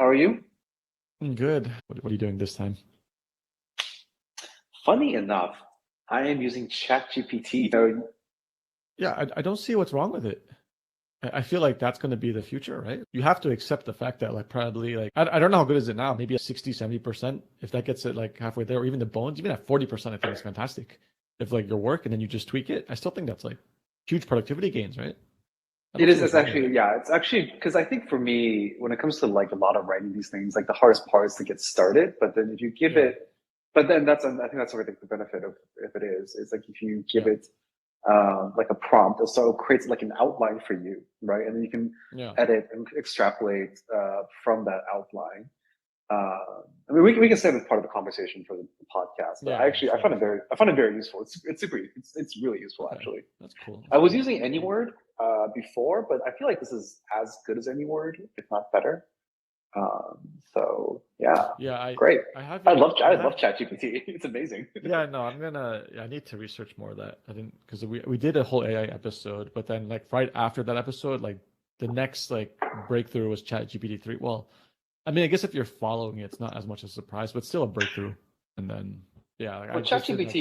How are you? Good. What are you doing this time? Funny enough, I am using ChatGPT. So, Yeah, I don't see what's wrong with it. I feel like that's going to be the future, right? You have to accept the fact that like probably like I don't know how good is it now, maybe a 60, 70%. If that gets it like halfway there, or even the bones, even at 40%, I think it's fantastic. If like your work and then you just tweak it, I still think that's like huge productivity gains, right? I it don't see is. what's It's wrong with actually it. yeah. It's actually because I think for me, when it comes to like a lot of writing these things, like the hardest part is to get started. But then if you give Yeah. it, but then that's I think that's where the benefit of if it is like if you give Yeah. it like a prompt, so it creates like an outline for you, right? And then you can Yeah. edit and extrapolate from that outline. I mean, we can save it part of the conversation for the podcast, but Yeah, I sure, find it sure. very useful. It's really useful Okay. actually. That's cool. I That's was cool. using AnyWord before, but I feel like this is as good as AnyWord, if not better. Um, so yeah, Yeah, great. I have it. I I love have ChatGPT. It's amazing. Yeah, no, I need to research more of that. I didn't because we did a whole AI episode, but then like right after that episode, like the next like breakthrough was ChatGPT 3. Well, I mean, I guess if you're following it, it's not as much a surprise, but still a breakthrough. And then yeah, like I Well, just didn't have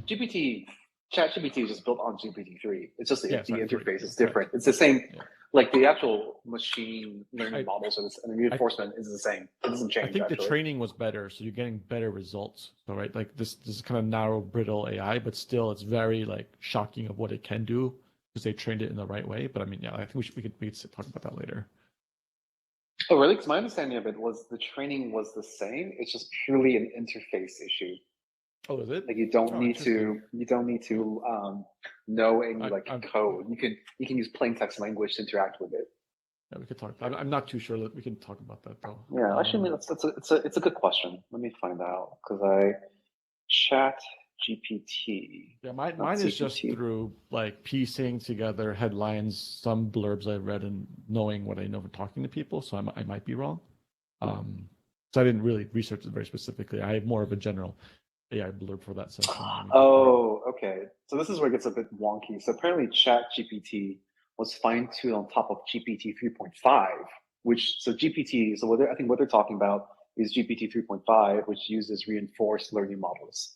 GPT, ChatGPT is just built on GPT-3. It's just yeah, the sorry, 3. interface Yeah, is correct. different. It's the same, Yeah. like the actual machine learning I models and the I reinforcement is the same. It doesn't I change think the actually. training was better, so you're getting better results. So right, like this is kind of narrow, brittle AI, but still it's very like shocking of what it can do because they trained it in the right way. But I mean, yeah, I think we could talk about that later. Oh, really? Because my understanding of it was the training was the same. It's just purely an interface issue. Oh, is it? Like Oh, interesting. you don't need to know any like I'm code. You can use plain text language to interact with it. yeah, we could talk. I'm not too sure that we can talk about that though. Yeah, actually, I mean, it's a good question. Let me find out because I chat GPT, Yeah, not mine is just CPT. through like piecing together headlines, some blurbs I read, and knowing what I know from talking to people. So I might be wrong. Um, so I didn't really research it very specifically. I have more of a general AI blurb for that session. Let me get that. Oh, okay. So this is where it gets a bit wonky. So apparently Chat GPT was fine-tuned on top of GPT 3.5, which so GPT, so I think what they're talking about is GPT 3.5, which uses reinforced learning models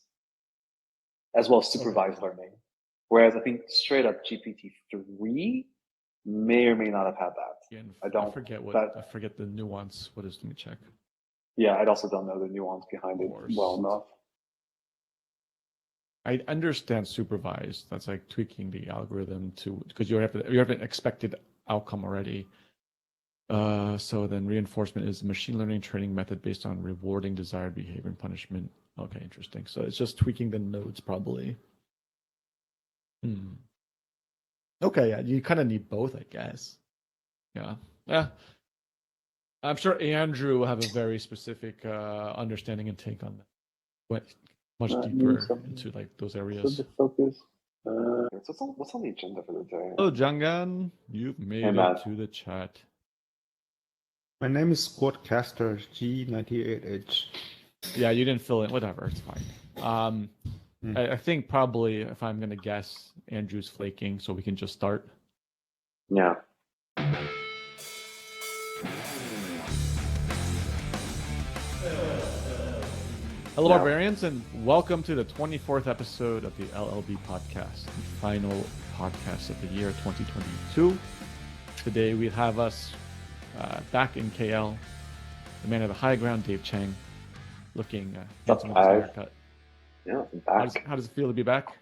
as well as Okay. supervised learning. Whereas I think straight up GPT-3 may or may not have had that. Again, I don't that I forget the nuance. What is? Let me check. yeah, I also don't know the nuance behind it well Forced. enough. I understand supervised. That's like tweaking the algorithm to because you have an expected outcome already. So then reinforcement is a machine learning training method based on rewarding desired behavior and punishment. Okay, interesting. So it's just tweaking the nodes probably. Hmm. Okay, yeah, you kind of need both, I guess. Yeah. Yeah. I'm sure Andrew will have a very specific understanding and take on that. Went much Need deeper some into like those subject areas. focus. So what's on the agenda for the day? Hello, Jangan. You've Hey made it man, to the chat. My name is Squadcaster G98H. Yeah, you didn't fill in. Whatever, it's fine. I think probably if I'm gonna guess, Andrew's flaking, so we can just start. yeah. Hello, Yeah. barbarians, and welcome to the 24th episode of the LLB podcast, the final podcast of the year 2022. Today we have us back in KL, the man of the high ground, Dave Chang, looking handsome with his Five. haircut. Yeah, I'm back. How does it feel to be back?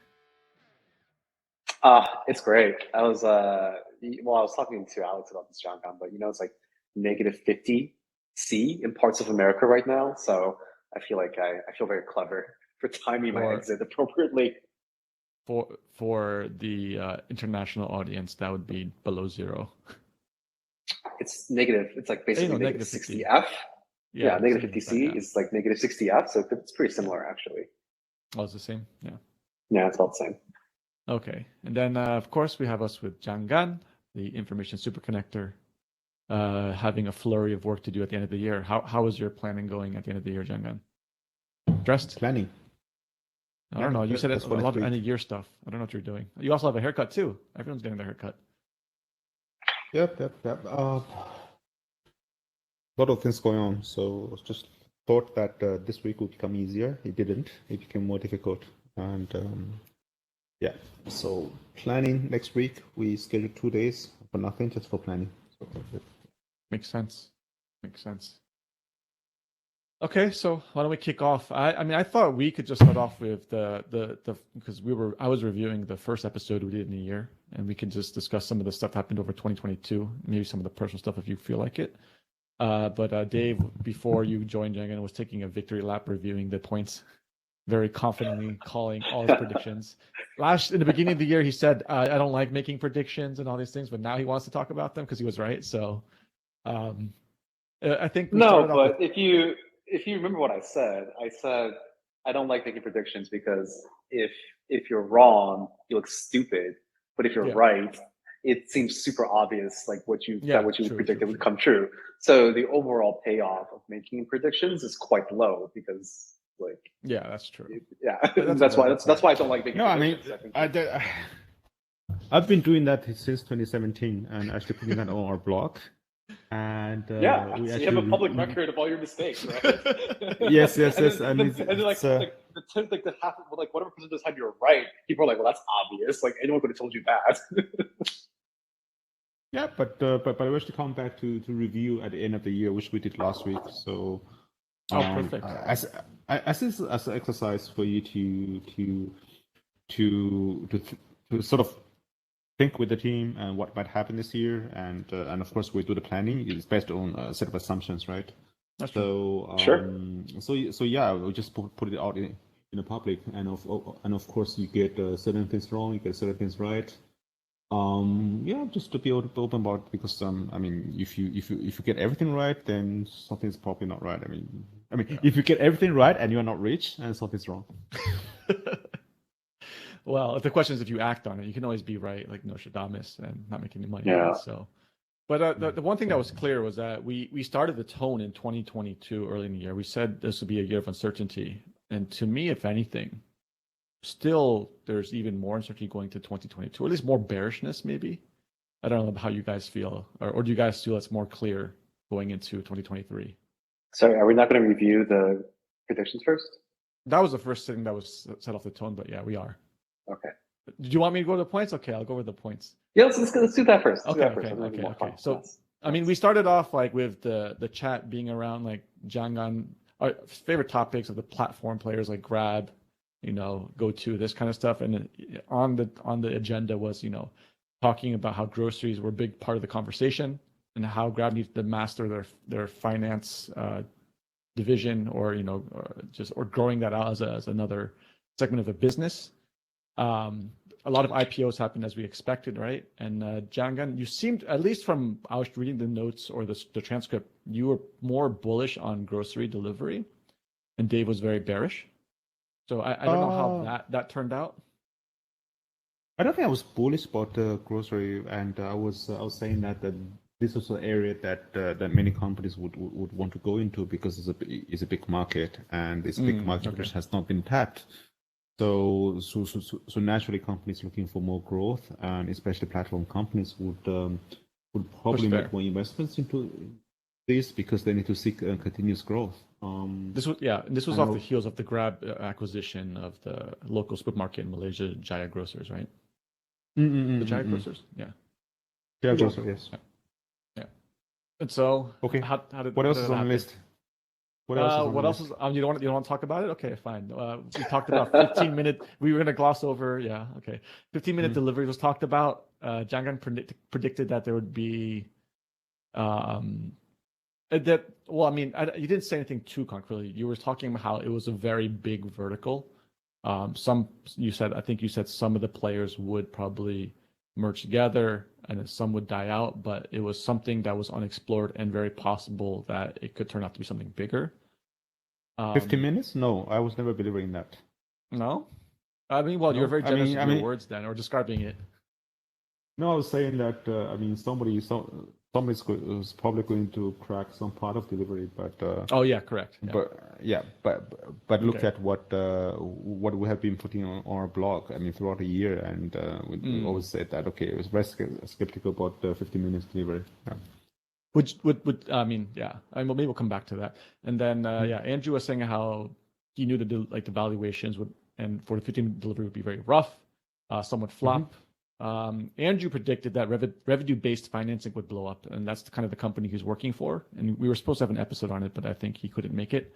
It's great. I was well, I was talking to Alex about this, John, but it's like negative 50 C in parts of America right now. So I feel like I feel very clever for timing my For exit appropriately. for the international audience, that would be below zero. It's negative. It's like Hey, basically no, negative negative 60 50. F. Yeah, Yeah, negative same 50 as that. C Yeah, is like negative 60 F. So it's pretty yeah. similar actually. Oh, it's the same. Yeah. Yeah, it's about the same. Okay, and then of course we have us with Jangan, the information super connector, having a flurry of work to do at the end of the year. How is your planning going at the end of the year, Jangan? Dressed? Planning. I don't know. You said That's a for lot next of end week. of year stuff. I don't know what you're doing. You also have a haircut too. Everyone's getting their haircut. Yep. lot of things going on. So just thought that this week would become easier. It didn't. It became more difficult. And yeah, so planning next week. We scheduled 2 days for nothing, just for planning. So that's it. Makes sense. Makes sense. Okay, so why don't we kick off? I mean, I thought we could just start off with the because I was reviewing the first episode we did in a year, and we can just discuss some of the stuff that happened over 2022, maybe some of the personal stuff if you feel like it. But Dave, before you joined Jangan, was taking a victory lap reviewing the points, very confidently calling all his predictions. In the beginning of the year, he said, "I don't like making predictions and all these things," but now he wants to talk about them because he was right. So, I think we started off but if you remember what I said I don't like making predictions because if you're wrong, you look stupid. But if you're right, it seems super obvious, like what you predicted would come true. So the overall payoff of making predictions is quite low because, like, that's true. That's why I don't like making predictions. I mean, I've been doing that since 2017 and actually putting that on our blog. And so you have a public record of all your mistakes, right? yes. And the half, like whatever percentage of the time you're right, people are like, well, that's obvious. Like anyone could have told you that. Yeah, but I wish to come back to review at the end of the year, which we did last week. So perfect. As an exercise for you to sort of think with the team and what might happen this year, and of course we do the planning. It's based on a set of assumptions, right? That's true. So yeah, we just put it out in the public, and of course you get certain things wrong, you get certain things right. Just to be open about it, because I mean, if you get everything right, then something's probably not right. I mean, if you get everything right and you're not rich, and something's wrong. Well, the question is if you act on it, you can always be right, like Nostradamus, and not make any money. Yeah. So, but the one thing that was clear was that we started the tone in 2022 early in the year. We said this would be a year of uncertainty, and to me, if anything, still there's even more uncertainty going to 2022, or at least more bearishness, maybe. I don't know how you guys feel, or do you guys feel it's more clear going into 2023? Sorry, are we not going to review the predictions first? That was the first thing that was set off the tone, but yeah, we are. Okay. Did you want me to go to the points? Okay, I'll go with the points. Yeah, let's do that first. Okay. So, I mean, we started off like with the chat being around like Jangan, our favorite topics of the platform players like Grab, GoTo, this kind of stuff. And on the agenda was, talking about how groceries were a big part of the conversation and how Grab needs to master their finance division, or growing that out as another segment of a business. A lot of IPOs happened as we expected, right? And Jangan, you seemed, at least from I was reading the notes or the transcript, you were more bullish on grocery delivery, and Dave was very bearish. So I don't know how that turned out. I don't think I was bullish about the grocery, and I was saying that this was an area that many companies would want to go into because it's a big market, and it's a big market which has not been tapped. So naturally, companies looking for more growth, and especially platform companies would probably make more investments into this because they need to seek continuous growth. This was off the heels of the Grab acquisition of the local supermarket in Malaysia, Jaya Grocers, right? The Jaya Grocers, yeah. Jaya Grocers, yes. Yeah. And so, okay. How did what else is on the list? What else is you don't want to talk about it? Okay, fine. We talked about 15-minute. We were going to gloss over. Yeah, okay. 15-minute delivery was talked about. Jangan predicted that there would be you didn't say anything too concretely. You were talking about how it was a very big vertical. I think you said some of the players would probably merge together and some would die out, but it was something that was unexplored and very possible that it could turn out to be something bigger. 15 minutes? No, I was never believing that. No? I mean, well, you're very generous with your words then, or describing it. No, I was saying that, somebody's probably going to crack some part of delivery, but... oh, yeah, correct. Yeah. But look at what we have been putting on our blog, throughout the year, and we always said that, okay, it was very skeptical about 15 minutes delivery. Yeah. Would I mean, yeah. I mean, maybe we'll come back to that. And then yeah, Andrew was saying how he knew that the valuations would, and for the 15 delivery would be very rough, somewhat flop. Andrew predicted that revenue-based financing would blow up, and that's kind of the company he's working for. And we were supposed to have an episode on it, but I think he couldn't make it.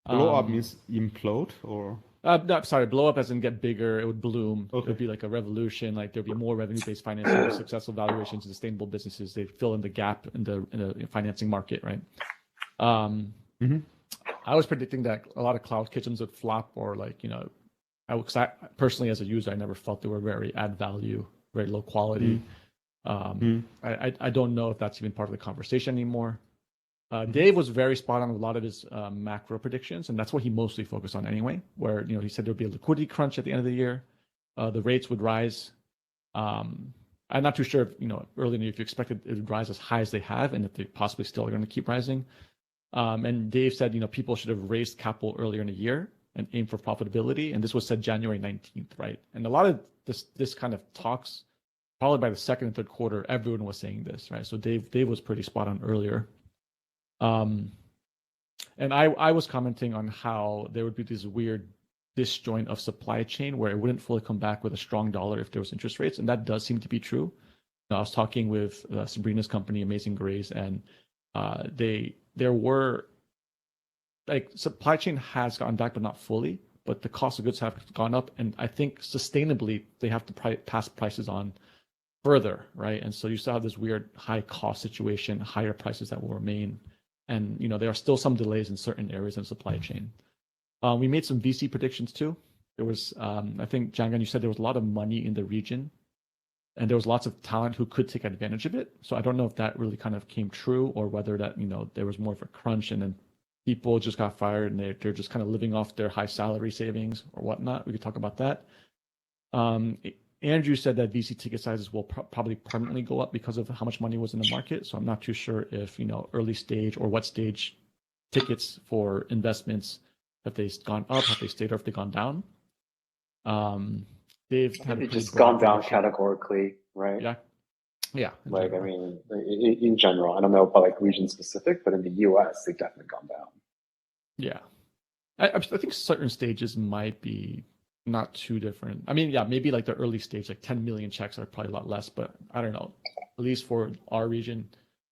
Blow up means implode, or? No, sorry, blow up as in get bigger. It would bloom. Okay. It would be like a revolution. Like there'd be more revenue-based financing, successful valuations, and sustainable businesses. They'd fill in the gap in the financing market, right? I was predicting that a lot of cloud kitchens would flop, or like I personally as a user, I never felt they were very add value, very low quality. I don't know if that's even part of the conversation anymore. Dave was very spot on with a lot of his macro predictions, and that's what he mostly focused on anyway, where he said there'd be a liquidity crunch at the end of the year, the rates would rise. I'm not too sure if earlier if you expected it would rise as high as they have, and if they possibly still are going to keep rising. And Dave said people should have raised capital earlier in the year and aim for profitability, and this was said January 19th, right? And a lot of this kind of talks, probably by the second and third quarter, everyone was saying this, right? So Dave was pretty spot on earlier. And I was commenting on how there would be this weird disjoint of supply chain where it wouldn't fully come back with a strong dollar if there was interest rates, and that does seem to be true. I was talking with Sabrina's company, Amazing Grays, and there were supply chain has gone back, but not fully. But the cost of goods have gone up, and I think sustainably they have to pass prices on further, right? And so you still have this weird high cost situation, higher prices that will remain. And there are still some delays in certain areas in supply chain. We made some VC predictions too. There was, I think, Jangan, you said there was a lot of money in the region, and there was lots of talent who could take advantage of it. So I don't know if that really kind of came true, or whether that there was more of a crunch, and then people just got fired and they're just kind of living off their high salary savings or whatnot. We could talk about that. Andrew said that VC ticket sizes will probably permanently go up because of how much money was in the market. So I'm not too sure if, early stage or what stage tickets for investments, have they gone up, have they stayed, or have they gone down? They've kind of just gone down categorically, right? Yeah. Yeah. Like, I mean, in general, I don't know about region specific, but in the US, they've definitely gone down. Yeah. I think certain stages might be not too different. I mean, yeah, maybe like the early stage, like 10 million checks are probably a lot less, but I don't know. At least for our region,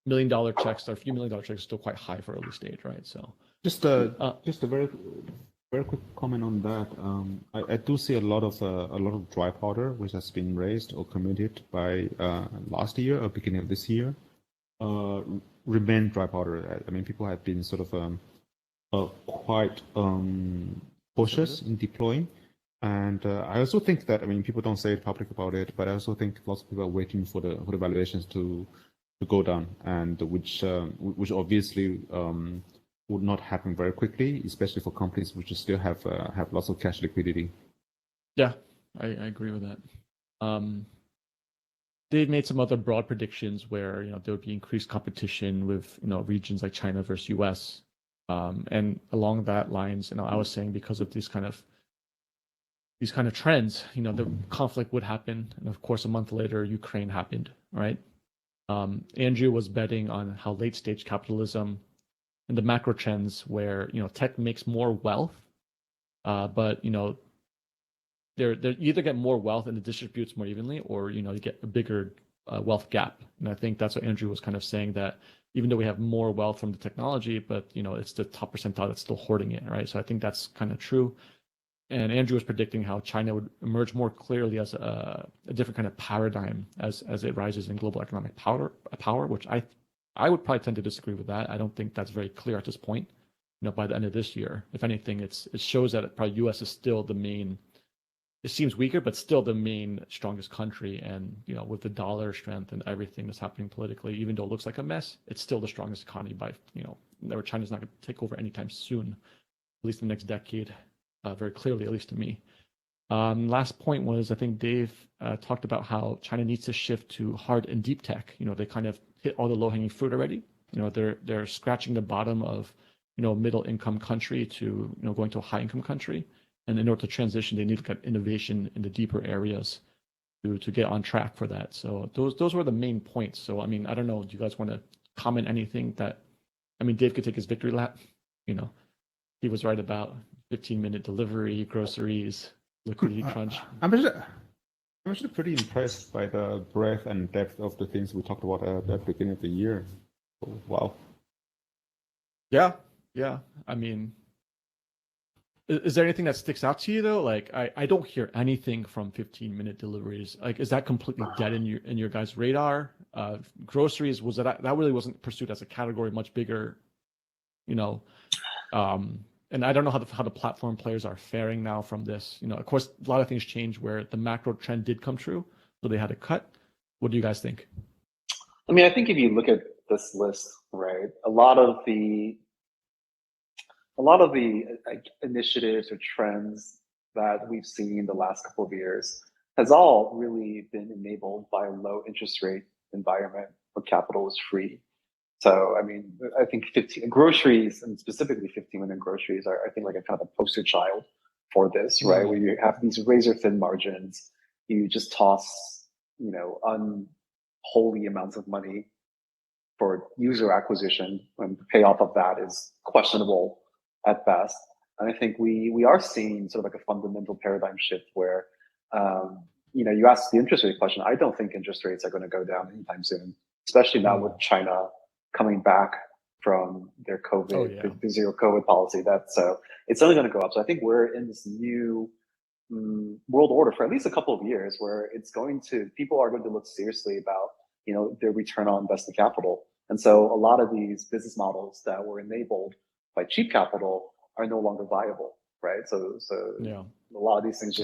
$1 million checks or a few $1 million checks are still quite high for early stage, right? So just a very quick comment on that. I do see a lot of dry powder which has been raised or committed by last year or beginning of this year. Remain dry powder. I mean, people have been sort of quite cautious in deploying. And I also think that, I mean, people don't say it public about it, but I also think lots of people are waiting for the valuations to go down, and which obviously would not happen very quickly, especially for companies which still have lots of cash liquidity. Yeah, I agree with that. They've made some other broad predictions where there would be increased competition with regions like China versus US, and along that lines, I was saying because of these kind of trends, the conflict would happen. And of course, a month later, Ukraine happened, right? Andrew was betting on how late stage capitalism and the macro trends where, tech makes more wealth, but, they either get more wealth and it distributes more evenly, or, you get a bigger wealth gap. And I think that's what Andrew was kind of saying, that even though we have more wealth from the technology, but, it's the top percentile that's still hoarding it, right? So I think that's kind of true. And Andrew was predicting how China would emerge more clearly as a different kind of paradigm as it rises in global economic power, which I would probably tend to disagree with that. I don't think that's very clear at this point. By the end of this year, if anything, it shows that probably U.S. is still the main. It seems weaker, but still the main strongest country. And with the dollar strength and everything that's happening politically, even though it looks like a mess, it's still the strongest economy by China's not going to take over anytime soon, at least in the next decade. Very clearly, at least to me. Last point was, I think Dave talked about how China needs to shift to hard and deep tech. They kind of hit all the low-hanging fruit already. They're scratching the bottom of middle income country to going to a high income country, and in order to transition, they need to get innovation in the deeper areas to get on track for that. So those were the main points. So I mean, I don't know. Do you guys want to comment anything that, I mean, Dave could take his victory lap. You know, he was right about 15-minute delivery, groceries, liquidity crunch. I'm actually pretty impressed by the breadth and depth of the things we talked about at the beginning of the year. Oh, wow. Yeah. I mean, is there anything that sticks out to you though? Like, I don't hear anything from 15-minute deliveries. Like, is that completely dead in your guys' radar? Groceries, was that really wasn't pursued as a category, much bigger, you know. And I don't know how the platform players are faring now from this. You know, of course, a lot of things change where the macro trend did come true, so they had to cut. What do you guys think? I mean, I think if you look at this list, right, a lot of the like, initiatives or trends that we've seen in the last couple of years has all really been enabled by a low interest rate environment where capital is free. So, I mean, I think 15 groceries, and specifically 15-minute groceries, are, I think, like a kind of a poster child for this, right? Where you have these razor thin margins, you just toss, unholy amounts of money for user acquisition, and the payoff of that is questionable at best. And I think we are seeing sort of like a fundamental paradigm shift where, you asked the interest rate question. I don't think interest rates are going to go down anytime soon, especially now with China coming back from their COVID, the zero COVID policy. So it's only going to go up. So I think we're in this new world order for at least a couple of years where people are going to look seriously about, their return on invested capital. And so a lot of these business models that were enabled by cheap capital are no longer viable, right? So a lot of these things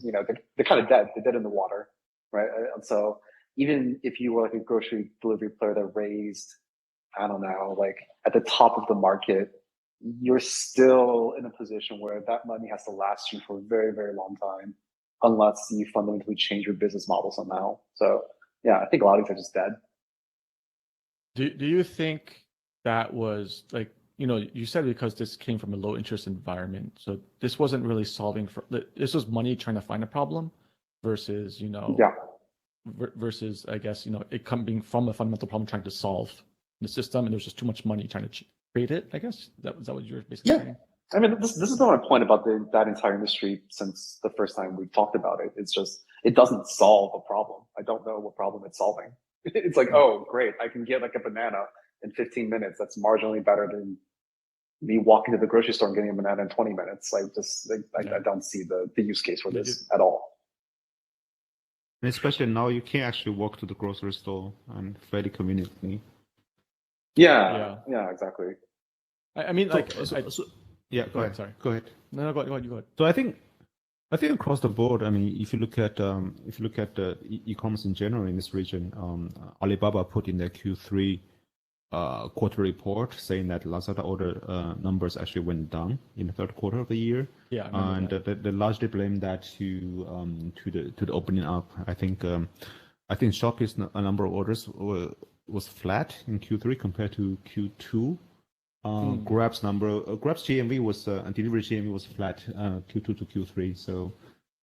they're kind of dead. They're dead in the water, right? And so even if you were like a grocery delivery player that raised, I don't know, like at the top of the market, you're still in a position where that money has to last you for a very, very long time unless you fundamentally change your business model somehow. So yeah, I think a lot of these are just dead. Do you think that was like, you said because this came from a low interest environment, so this wasn't really this was money trying to find a problem versus, versus, I guess, it coming from a fundamental problem trying to solve the system, and there's just too much money trying to create it, I guess? Is that what you're basically saying? I mean, this is not my point about that entire industry since the first time we talked about it. It's just, it doesn't solve a problem. I don't know what problem it's solving. It's like, oh, great, I can get like a banana in 15 minutes. That's marginally better than me walking to the grocery store and getting a banana in 20 minutes. I don't see the use case for this at all. And especially now, you can't actually walk to the grocery store and fairly conveniently. Yeah, exactly. I mean, like, go ahead. Sorry. Go ahead. No, go ahead. So I think across the board, I mean, if you look at e-commerce in general in this region, Alibaba put in their Q3 quarter report saying that Lazada order numbers actually went down in the third quarter of the year. Yeah, and they largely blame that to the opening up. I think Shopee's number of orders was flat in Q3 compared to Q2. Grab's GMV was and delivery GMV was flat Q2 to Q3. So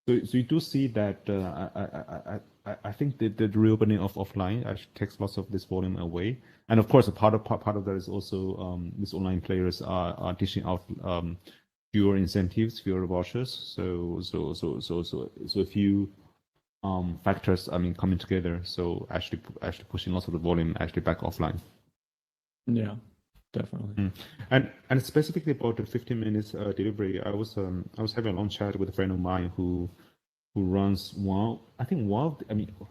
you do see that I think the reopening of offline actually takes lots of this volume away. And of course, a part of that is also these online players are dishing out fewer incentives, fewer vouchers. So a few factors, I mean, coming together. So actually pushing lots of the volume actually back offline. Yeah. Definitely. And specifically about the 15 minutes delivery, I was having a long chat with a friend of mine who runs who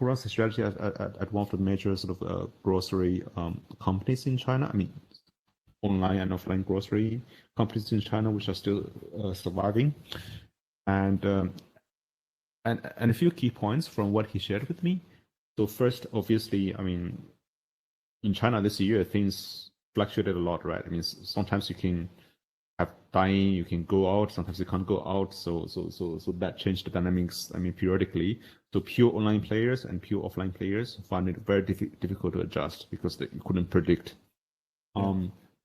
runs the strategy at one of the major sort of grocery companies in China. I mean, online and offline grocery companies in China, which are still surviving. And a few key points from what he shared with me. So first, obviously, I mean, in China this year, things fluctuated a lot, right? I mean, sometimes you can have dining, you can go out, sometimes you can't go out. So that changed the dynamics, I mean, periodically. So pure online players and pure offline players found it very difficult to adjust because they couldn't predict.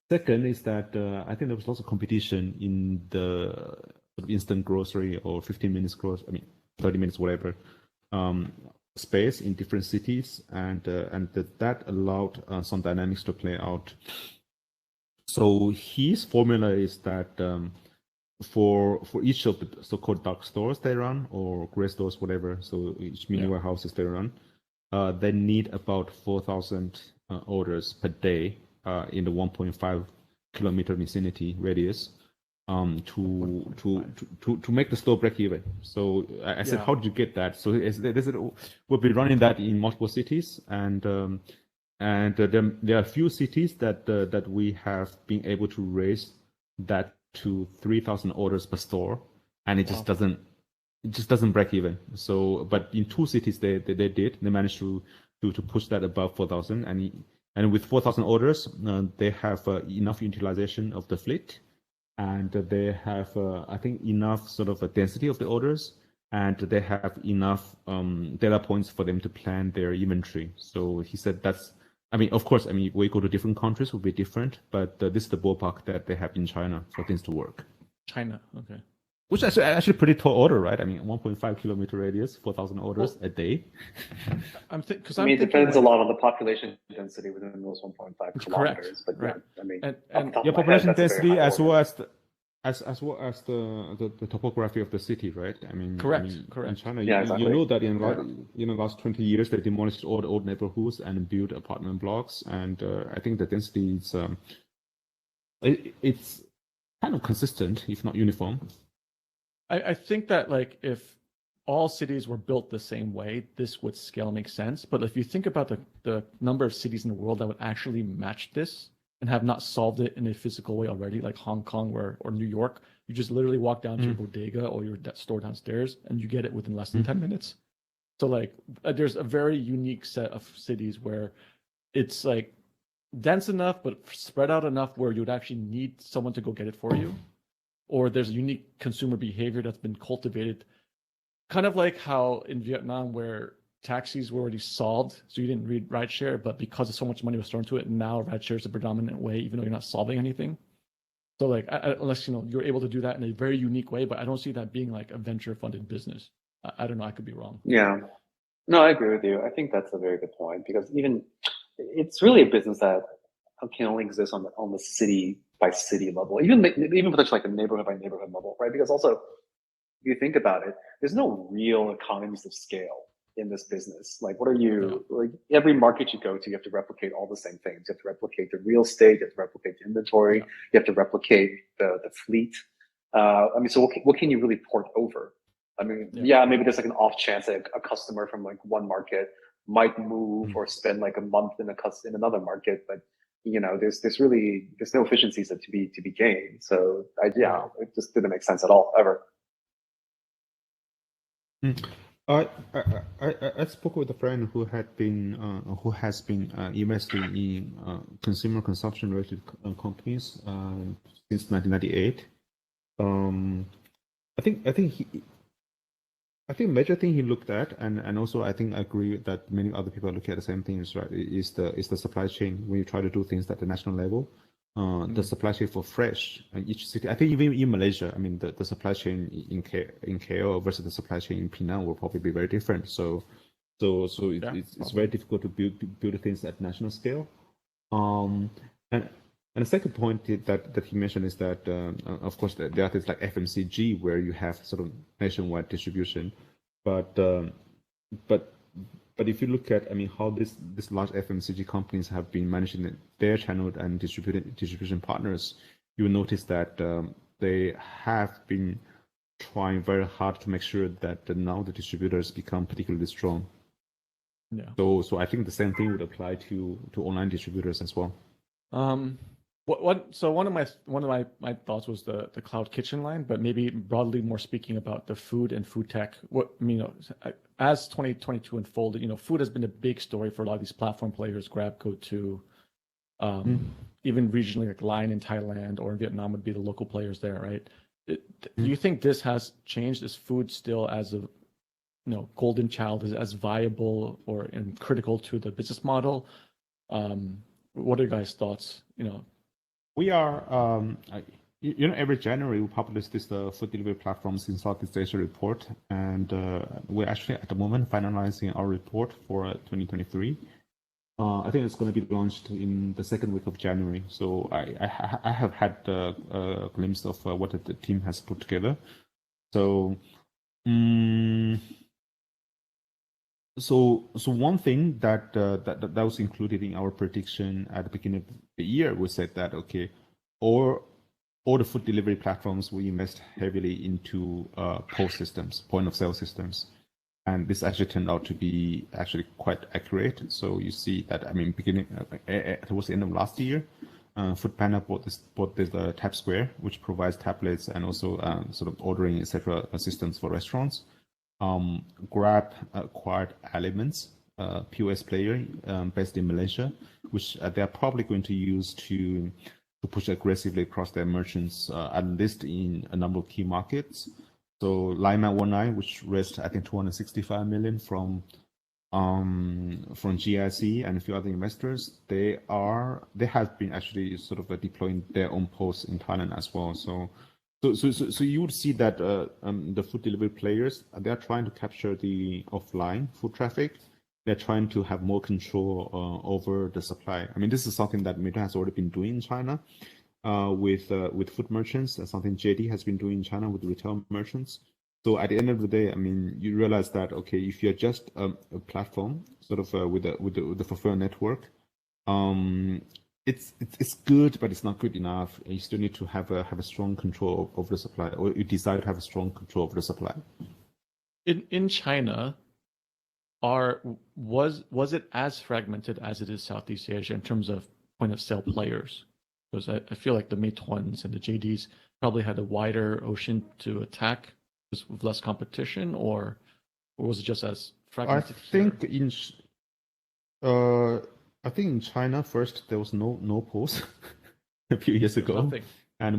Second is that I think there was also competition in the sort of instant grocery or 15 minutes grocery, I mean, 30 minutes, whatever, space in different cities, and that allowed some dynamics to play out. So his formula is that for each of the so-called dark stores they run, or gray stores, whatever, so each mini warehouses they run, they need about 4,000 orders per day in the 1.5 kilometer vicinity radius to make the store break even. So I said, how did you get that? So we'll be running that in multiple cities, and there are a few cities that we have been able to raise that to 3,000 orders per store, and it just doesn't break even. So, but in 2 cities they managed to push that above 4,000, and with 4,000 orders, they have enough utilization of the fleet, and they have I think enough sort of a density of the orders, and they have enough data points for them to plan their inventory. So he said of course, we go to different countries will be different, but this is the ballpark that they have in China for things to work. China, okay. Which is actually pretty tall order, right? 1.5 kilometer radius, 4,000 orders a day. It depends a lot on the population density within those 1.5 kilometers. But right. And your population density as well as the topography of the city, right? Correct. In China, exactly. you know that in the last 20 years they demolished all the old neighborhoods and built apartment blocks, and I think the density is it's kind of consistent, if not uniform. I think that if all cities were built the same way, this would scale make sense. But if you think about the number of cities in the world that would actually match this and have not solved it in a physical way already, like Hong Kong or New York, you just literally walk down to your bodega or your store downstairs and you get it within less than 10 minutes. So there's a very unique set of cities where it's dense enough but spread out enough where you would actually need someone to go get it for you. Or there's a unique consumer behavior that's been cultivated, kind of like how in Vietnam where taxis were already solved, so you didn't need rideshare, but because so much money was thrown to it, now rideshare is the predominant way, even though you're not solving anything. So unless you're able to do that in a very unique way, but I don't see that being a venture-funded business. I don't know, I could be wrong. Yeah, no, I agree with you. I think that's a very good point, because it's really a business that can only exist on the city by city level, even potentially a neighborhood by neighborhood level, right? Because also, if you think about it, there's no real economies of scale in this business. What are you every market you go to, you have to replicate all the same things. You have to replicate the real estate, you have to replicate the inventory, you have to replicate the fleet. So what can you really port over? Maybe there's an off chance that a customer from one market might move or spend a month in another market, but there's no efficiencies to be gained. So it just didn't make sense at all ever. I spoke with a friend who has been investing in consumer consumption related companies since 1998. I think major thing he looked at, and also I think I agree that many other people look at the same things, right? Is the supply chain. When you try to do things at the national level, the supply chain for fresh in each city. I think even in Malaysia, the supply chain in KL versus the supply chain in Penang will probably be very different. So it's very difficult to build things at national scale. And the second point that he mentioned is that, of course, there are things like FMCG where you have sort of nationwide distribution, but if you look at, how this large FMCG companies have been managing their channel and distribution partners, you will notice that they have been trying very hard to make sure that now the distributors become particularly strong. Yeah. So I think the same thing would apply to online distributors as well. So one of my thoughts was the cloud kitchen line, but maybe broadly more speaking about the food and food tech. As 2022 unfolded, food has been a big story for a lot of these platform players, Grab, GoTo, even regionally like Line in Thailand or in Vietnam would be the local players there, right? Do you think this has changed? Is food still as a golden child, is as viable or critical to the business model? What are your guys' thoughts? We are every January we publish this food delivery platforms in Southeast Asia report, and we're actually at the moment finalizing our report for 2023. I think it's going to be launched in the second week of January. So I have had a glimpse of what the team has put together. So, so one thing that was included in our prediction at the beginning of the year, we said that okay, all the food delivery platforms we invest heavily into POS systems, point of sale systems. And this actually turned out to be actually quite accurate. So you see that, I mean, beginning towards the end of last year, Foodpanda bought this Tap Square, which provides tablets and also sort of ordering, etc. systems for restaurants. Grab acquired Elements, POS player based in Malaysia, which they're probably going to use to push aggressively across their merchants, at least in a number of key markets. So Lima19, which raised I think 265 million from GIC and a few other investors, they have been actually sort of deploying their own POS in Thailand as well. So you would see that the food delivery players, they are trying to capture the offline food traffic. They're trying to have more control over the supply. I mean, this is something that Meituan has already been doing in China. With food merchants, that's something JD has been doing in China with retail merchants. So at the end of the day, I mean, you realize that okay, if you're just a platform, sort of with the fulfillment network, it's good, but it's not good enough. You still need to have a strong control over the supply, or you desire to have a strong control over the supply. In China, was it as fragmented as it is Southeast Asia in terms of point of sale players? Because I feel like the Meituans and the JDs probably had a wider ocean to attack with less competition, or was it just as fragmented? I think in China first there was no POS a few years ago, nothing. I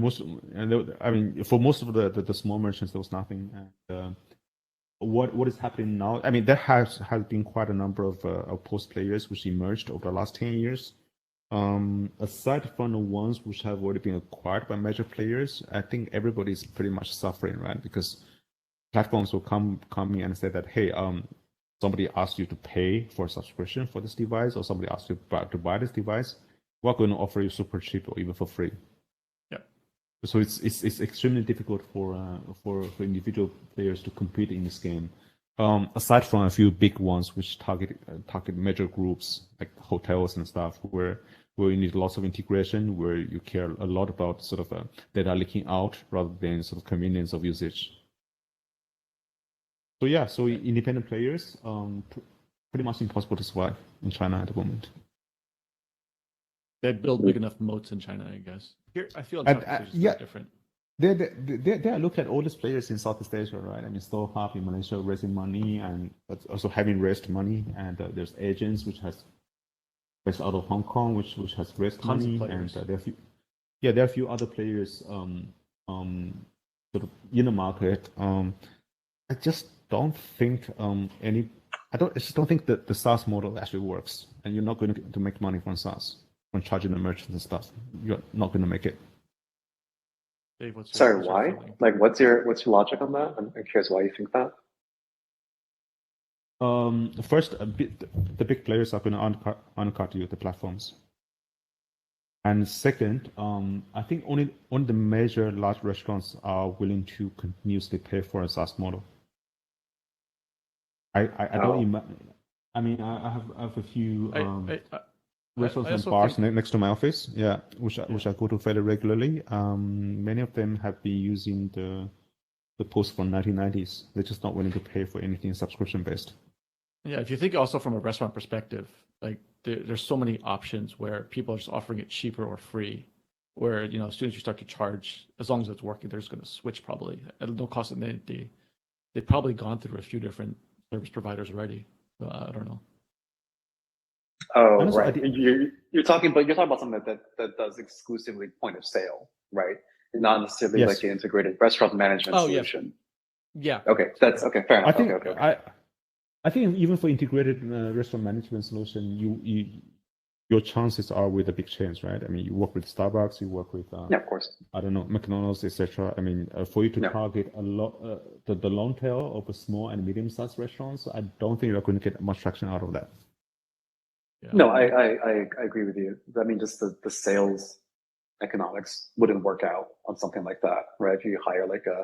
mean for most of the small merchants there was nothing. And what is happening now? I mean there has been quite a number of POS players which emerged over the last 10 years. Aside from the ones which have already been acquired by major players, I think everybody's pretty much suffering, right? Because platforms will come in and say that, hey, somebody asked you to pay for a subscription for this device, or somebody asked you to buy this device. We're going to offer you super cheap or even for free. Yeah. So it's extremely difficult for individual players to compete in this game. Aside from a few big ones which target major groups like hotels and stuff, where you need lots of integration, where you care a lot about sort of data leaking out rather than sort of convenience of usage. So yeah, so independent players, pretty much impossible to survive in China at the moment. They build big enough moats in China, I guess. Here, I feel it's different. They look at all these players in Southeast Asia, right? I mean, StoreHub in Malaysia raising money, and also having raised money, and there's agents which has based out of Hong Kong, which has raised money, and there are a few other players sort of in the market. I just don't think I just don't think that the SaaS model actually works, and you're not going to make money from SaaS, from charging the merchants and stuff. You're not going to make it. Dave, Sorry, why? Like, what's your logic on that? I'm curious why you think that. First, the big players are going to undercut you, the platforms. And second, I think only the major large restaurants are willing to continuously pay for a SaaS model. I don't imagine. I mean, I have a few restaurants and bars next to my office, yeah, which I go to fairly regularly. Many of them have been using the POS from 1990s. They're just not willing to pay for anything subscription based. Yeah, if you think also from a restaurant perspective, like there's so many options where people are just offering it cheaper or free. Where as soon as you start to charge, as long as it's working, they're just going to switch probably at no cost. And they've probably gone through a few different service providers already. So I don't know. Oh, right. You're talking about something that does exclusively point of sale, right? And not necessarily like the integrated restaurant management solution. Yeah. Okay, that's okay. Fair enough. Okay. I think even for integrated restaurant management solution, your chances are with the big chains, right? I mean, you work with Starbucks, you work with Yeah, of course. I don't know, McDonald's, etc. I mean, for you to Yeah. target a lot the long tail of a small and medium-sized restaurants, I don't think you're going to get much traction out of that. Yeah. No, I agree with you. I mean, just the sales economics wouldn't work out on something like that, right? If you hire like a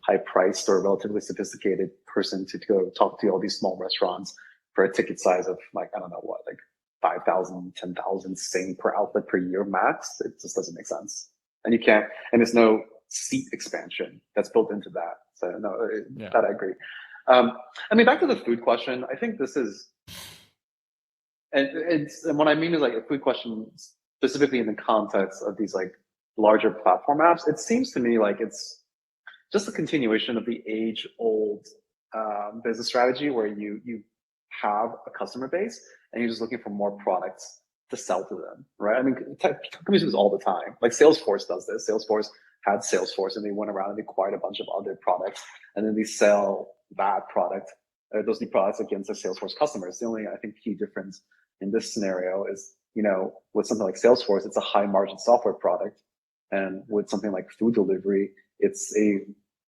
high-priced or relatively sophisticated person to go talk to all these small restaurants for a ticket size of like, I don't know what, like 5,000, 10,000 sing per outlet per year max, it just doesn't make sense. And you can't, and there's no seat expansion that's built into that. So no, that I agree. I mean, back to the food question, I think this is, and what I mean is like a food question specifically in the context of these like larger platform apps. It seems to me like it's just a continuation of the age-old business strategy where you have a customer base and you're just looking for more products to sell to them, right? I mean, companies do this all the time. Like Salesforce does this. Salesforce had Salesforce and they went around and acquired a bunch of other products and then they sell that product, those new products against their Salesforce customers. The only, I think, key difference in this scenario is, you know, with something like Salesforce, it's a high margin software product. And with something like food delivery, it's a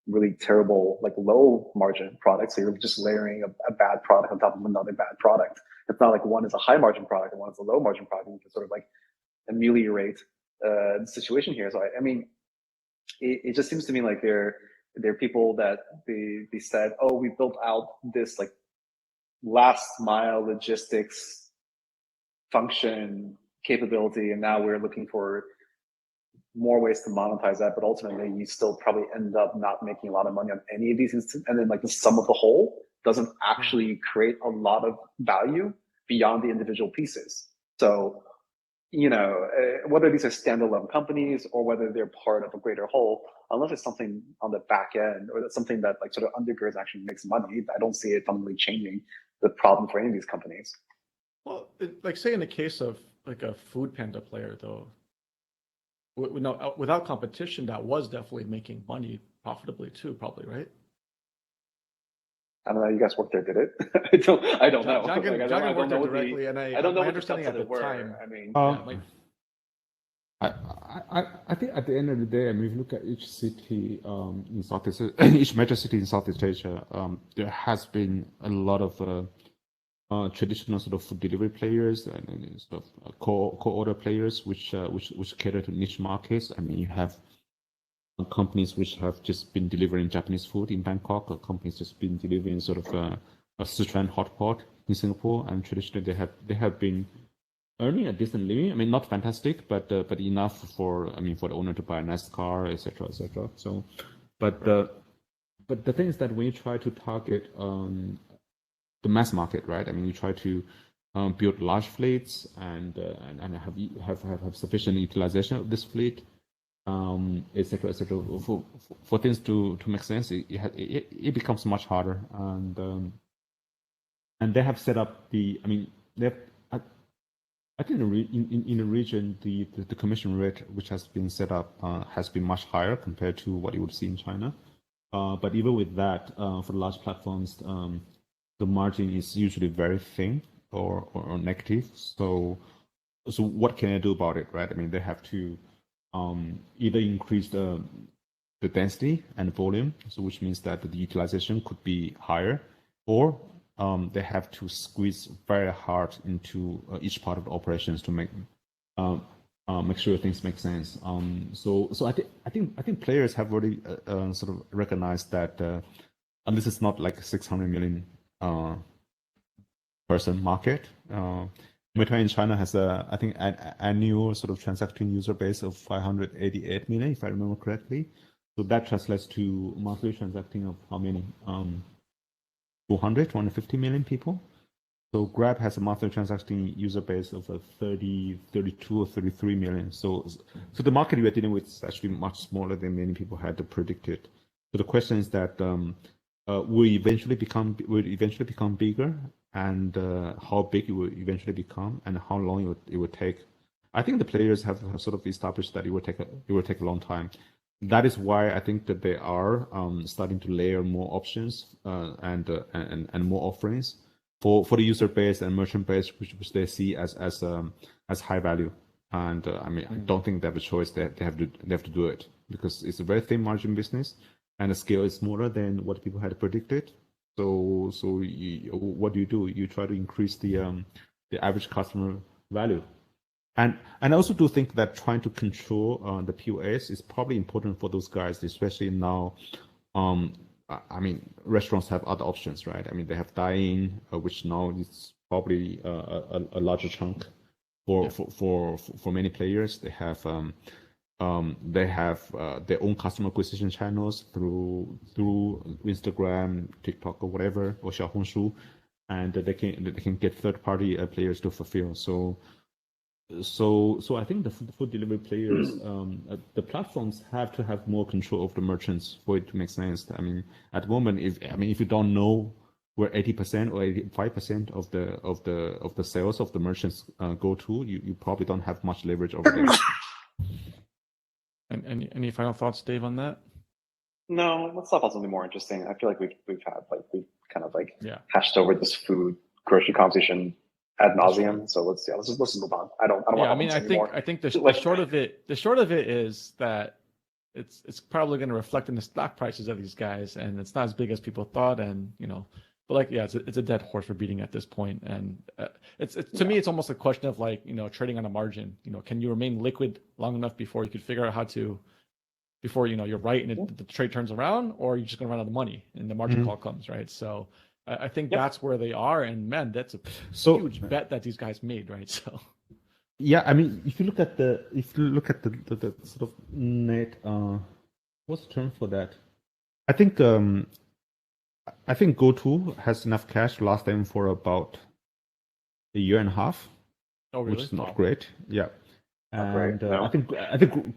really terrible, like low margin product. So you're just layering a bad product on top of another bad product. It's not like one is a high margin product and one is a low margin product. You can sort of like ameliorate the situation here. So I mean, it just seems to me like there are people that they said, oh, we built out this like last mile logistics function capability, and now we're looking for more ways to monetize that, but ultimately you still probably end up not making a lot of money on any of these and then like the sum of the whole doesn't actually create a lot of value beyond the individual pieces. So, you know, whether these are standalone companies or whether they're part of a greater whole, unless it's something on the back end or that's something that like sort of undergirds actually makes money, I don't see it fundamentally changing the problem for any of these companies. Well, like say in the case of like a food panda player though, no, without competition, that was definitely making money profitably too, probably, right? I don't know. You guys worked there, did it? I don't know. Jagan worked there directly, and I don't know my what understanding at the time. I mean, I think at the end of the day, I mean, if you look at each city in Southeast, each major city in Southeast Asia, there has been a lot of traditional sort of food delivery players and sort of co-order players, which cater to niche markets. I mean, you have companies which have just been delivering Japanese food in Bangkok, or companies just been delivering sort of a Sichuan hot pot in Singapore, and traditionally they have been earning a decent living. I mean, not fantastic, but enough for the owner to buy a nice car, etc., etc. So, but the thing is that when you try to target the mass market, right? I mean, you try to build large fleets and have sufficient utilization of this fleet, etc., etc. For things to make sense, it becomes much harder. And they have set up the. I mean, they have. I think in the region, the commission rate which has been set up has been much higher compared to what you would see in China. But even with that, for the large platforms, the margin is usually very thin or negative. So what can I do about it, right? I mean, they have to either increase the density and volume, so which means that the utilization could be higher, or they have to squeeze very hard into each part of the operations to make sure things make sense. So I think players have already sort of recognized that this is not like a 600 million person market. Meituan in China has I think an annual sort of transacting user base of 588 million, if I remember correctly. So that translates to monthly transacting of how many? 250 million people. So Grab has a monthly transacting user base of 32 or 33 million. So the market we are dealing with is actually much smaller than many people had predicted. So the question is that will eventually become bigger, and how big it will eventually become, and how long it will take. I think the players have sort of established that it will take a long time. That is why I think that they are starting to layer more options and more offerings. for the user base and merchant base, which they see as high value. And I mean, I don't think they have a choice. They have to do it because it's a very thin margin business, and the scale is smaller than what people had predicted. So what do? You try to increase the average customer value. And I also do think that trying to control the POS is probably important for those guys, especially now. I mean, restaurants have other options, right? I mean, they have dine-in, which now is probably a larger chunk for many players. They have their own customer acquisition channels through Instagram, TikTok, or whatever, or Xiaohongshu, and they can get third-party players to fulfill. So I think the food delivery players, the platforms have to have more control of the merchants for it to make sense. I mean, at the moment, if you don't know where 80% or 85% of the sales of the merchants go to, you probably don't have much leverage over there. And any final thoughts, Dave, on that? No, let's talk about something more interesting. I feel like we've kind of hashed over this food grocery conversation ad nauseum. So let's just move on. I don't want to anymore. I think the short of it is that it's probably going to reflect in the stock prices of these guys, and it's not as big as people thought, and but it's a dead horse for beating at this point, and to me it's almost a question of trading on a margin. Can you remain liquid long enough before you could figure out how to, before you're right and the trade turns around, or you're just going to run out of money and the margin call comes, right? So I think that's where they are, and man, that's a huge bet that these guys made, right? So yeah, I mean, if you look at the sort of net, what's the term for that? I think GoTo has enough cash to last them for about a year and a half, which is not great. Yeah. And I think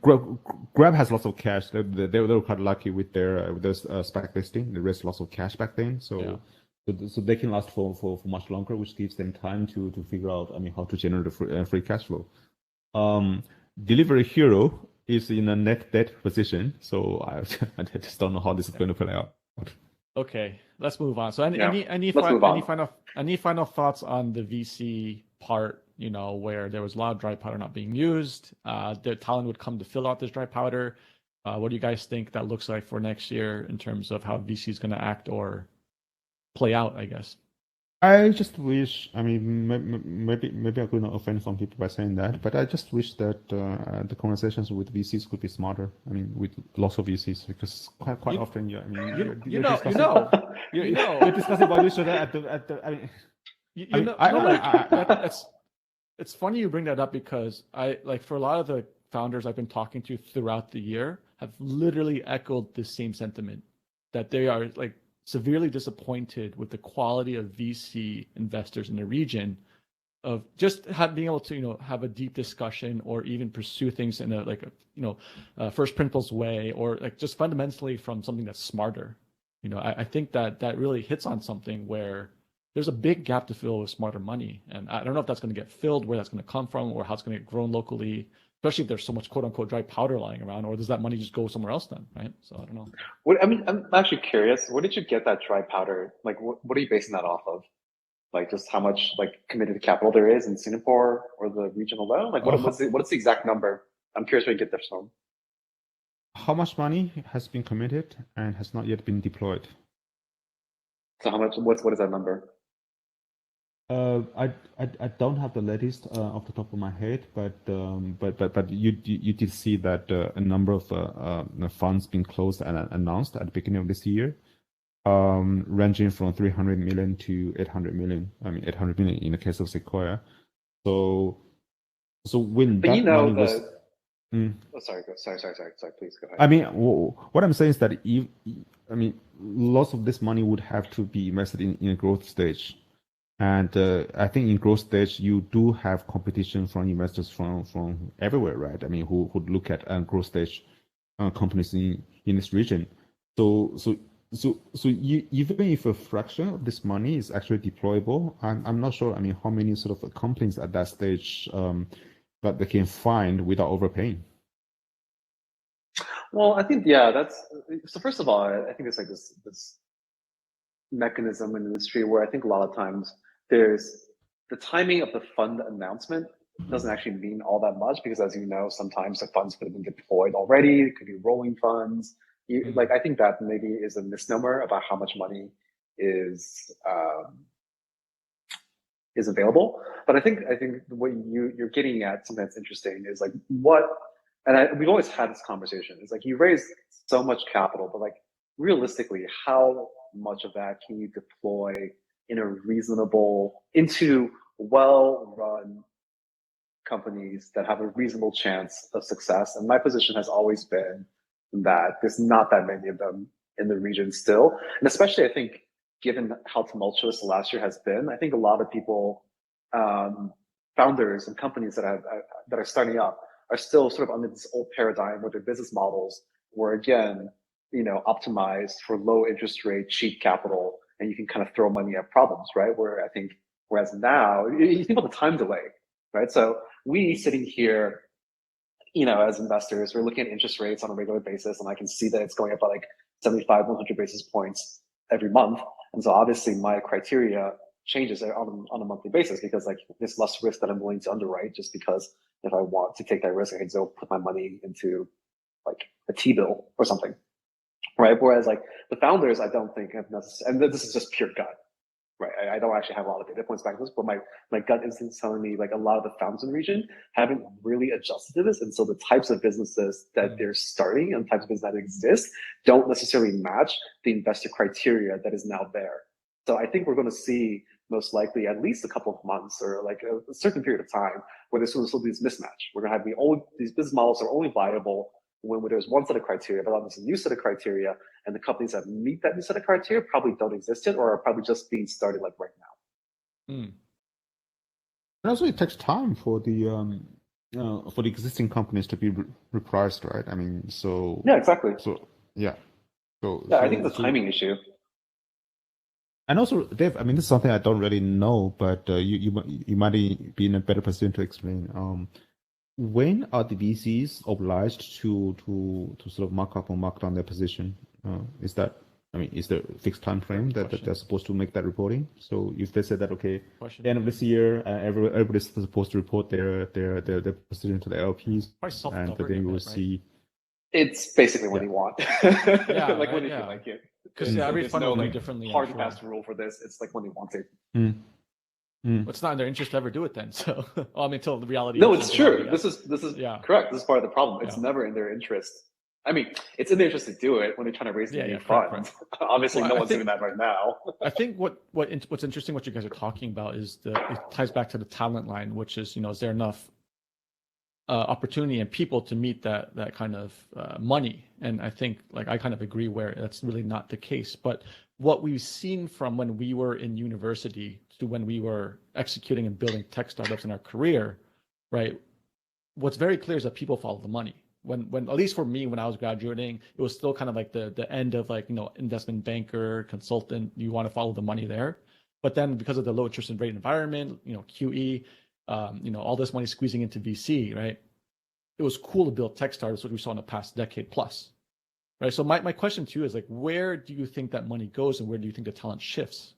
Grab has lots of cash. They were quite lucky with their SPAC listing. They raised lots of cash back then, so they can last for much longer, which gives them time to figure out, how to generate a free cash flow. Delivery Hero is in a net debt position, so I just don't know how this is going to play out. Okay, let's move on. So any final thoughts on the VC part? Where there was a lot of dry powder not being used. The talent would come to fill out this dry powder. What do you guys think that looks like for next year in terms of how VC is going to act or play out, I guess? I just wish, maybe I'm going to offend some people by saying that, but I just wish that the conversations with VCs could be smarter. With lots of VCs, because quite often, you're discussing valuation at the. It's funny you bring that up, because I for a lot of the founders I've been talking to throughout the year have literally echoed the same sentiment, that they are severely disappointed with the quality of VC investors in the region, of just being able to have a deep discussion or even pursue things in a first principles way, or just fundamentally from something that's smarter. I think that really hits on something where there's a big gap to fill with smarter money. And I don't know if that's going to get filled, where that's going to come from, or how it's going to get grown locally, especially if there's so much quote unquote dry powder lying around, or does that money just go somewhere else then, right? So I don't know. I'm actually curious, where did you get that dry powder? What are you basing that off of? Just how much committed capital there is in Singapore or the region alone? What's the exact number? I'm curious where you get this from. How much money has been committed and has not yet been deployed? So how much? What is that number? I don't have the latest off the top of my head, but you did see that a number of funds being closed and announced at the beginning of this year, ranging from 300 million to 800 million. 800 million in the case of Sequoia. So when but that money was. Sorry. Please go ahead. What I'm saying is that lots of this money would have to be invested in a growth stage. And I think in growth stage, you do have competition from investors from everywhere, right? Who would look at growth stage companies in this region. So even if a fraction of this money is actually deployable, I'm not sure. How many sort of companies at that stage that they can find without overpaying. Well, I think that's so. First of all, I think it's this mechanism in the industry where I think a lot of times there's the timing of the fund announcement doesn't actually mean all that much because, as you know, sometimes the funds could have been deployed already. It could be rolling funds. Like, I think that maybe is a misnomer about how much money is available. But I think what you're getting at, something that's interesting, is like we've always had this conversation. It's like you raise so much capital, but like realistically, how much of that can you deploy in a reasonable into well-run companies that have a reasonable chance of success? And my position has always been that there's not that many of them in the region still, and especially I think given how tumultuous the last year has been, I think a lot of people, founders and companies that are starting up, are still sort of under this old paradigm where their business models were again, optimized for low interest rate, cheap capital, and you can kind of throw money at problems, right? Whereas now, you think about the time delay, right? So we sitting here, as investors, we're looking at interest rates on a regular basis, and I can see that it's going up by like 75, 100 basis points every month. And so obviously my criteria changes on a monthly basis because like there's less risk that I'm willing to underwrite, just because if I want to take that risk, I can still put my money into like a T-bill or something, right? Whereas like the founders, I don't think have necessarily, and this is just pure gut, right? I don't actually have a lot of data points back to this, but my gut instinct is telling me like a lot of the founders in the region haven't really adjusted to this. And so the types of businesses that they're starting and types of business that exist don't necessarily match the investor criteria that is now there. So I think we're going to see most likely at least a couple of months or like a certain period of time where there's going to be this mismatch. We're going to have these business models are only viable when there's one set of criteria, but there's a new set of criteria, and the companies that meet that new set of criteria probably don't exist yet, or are probably just being started like right now. And also, it takes time for the existing companies to be repriced, right? I mean, so yeah, exactly. So yeah, I think it's a timing issue. And also, Dave, I mean, this is something I don't really know, but you might be in a better position to explain. When are the VCs obliged to sort of mark up or mark down their position? Is there a fixed time frame that they're supposed to make that reporting? So if they said that, okay, the end of this year, everybody's supposed to report their position to the LPs, and then you will see. It's basically what you want. Like when you feel like it. Because every fund will do differently. Hard and fast rule for this. It's like when you want it. It's not in their interest to ever do it then. So until the reality. No, it's true. This is correct. This is part of the problem. It's never in their interest. I mean, it's in their interest to do it when they're trying to raise the new fund. Obviously, no one's doing that right now. I think what's interesting, what you guys are talking about, is it ties back to the talent line, which is is there enough opportunity and people to meet that kind of money? And I think I kind of agree where that's really not the case. But what we've seen from when we were in university to when we were executing and building tech startups in our career, right? What's very clear is that people follow the money. When at least for me, when I was graduating, it was still kind of like the end of investment banker, consultant. You want to follow the money there. But then because of the low interest rate environment, QE, all this money squeezing into VC, right? It was cool to build tech startups, which we saw in the past decade plus, right? So my question to you is where do you think that money goes, and where do you think the talent shifts?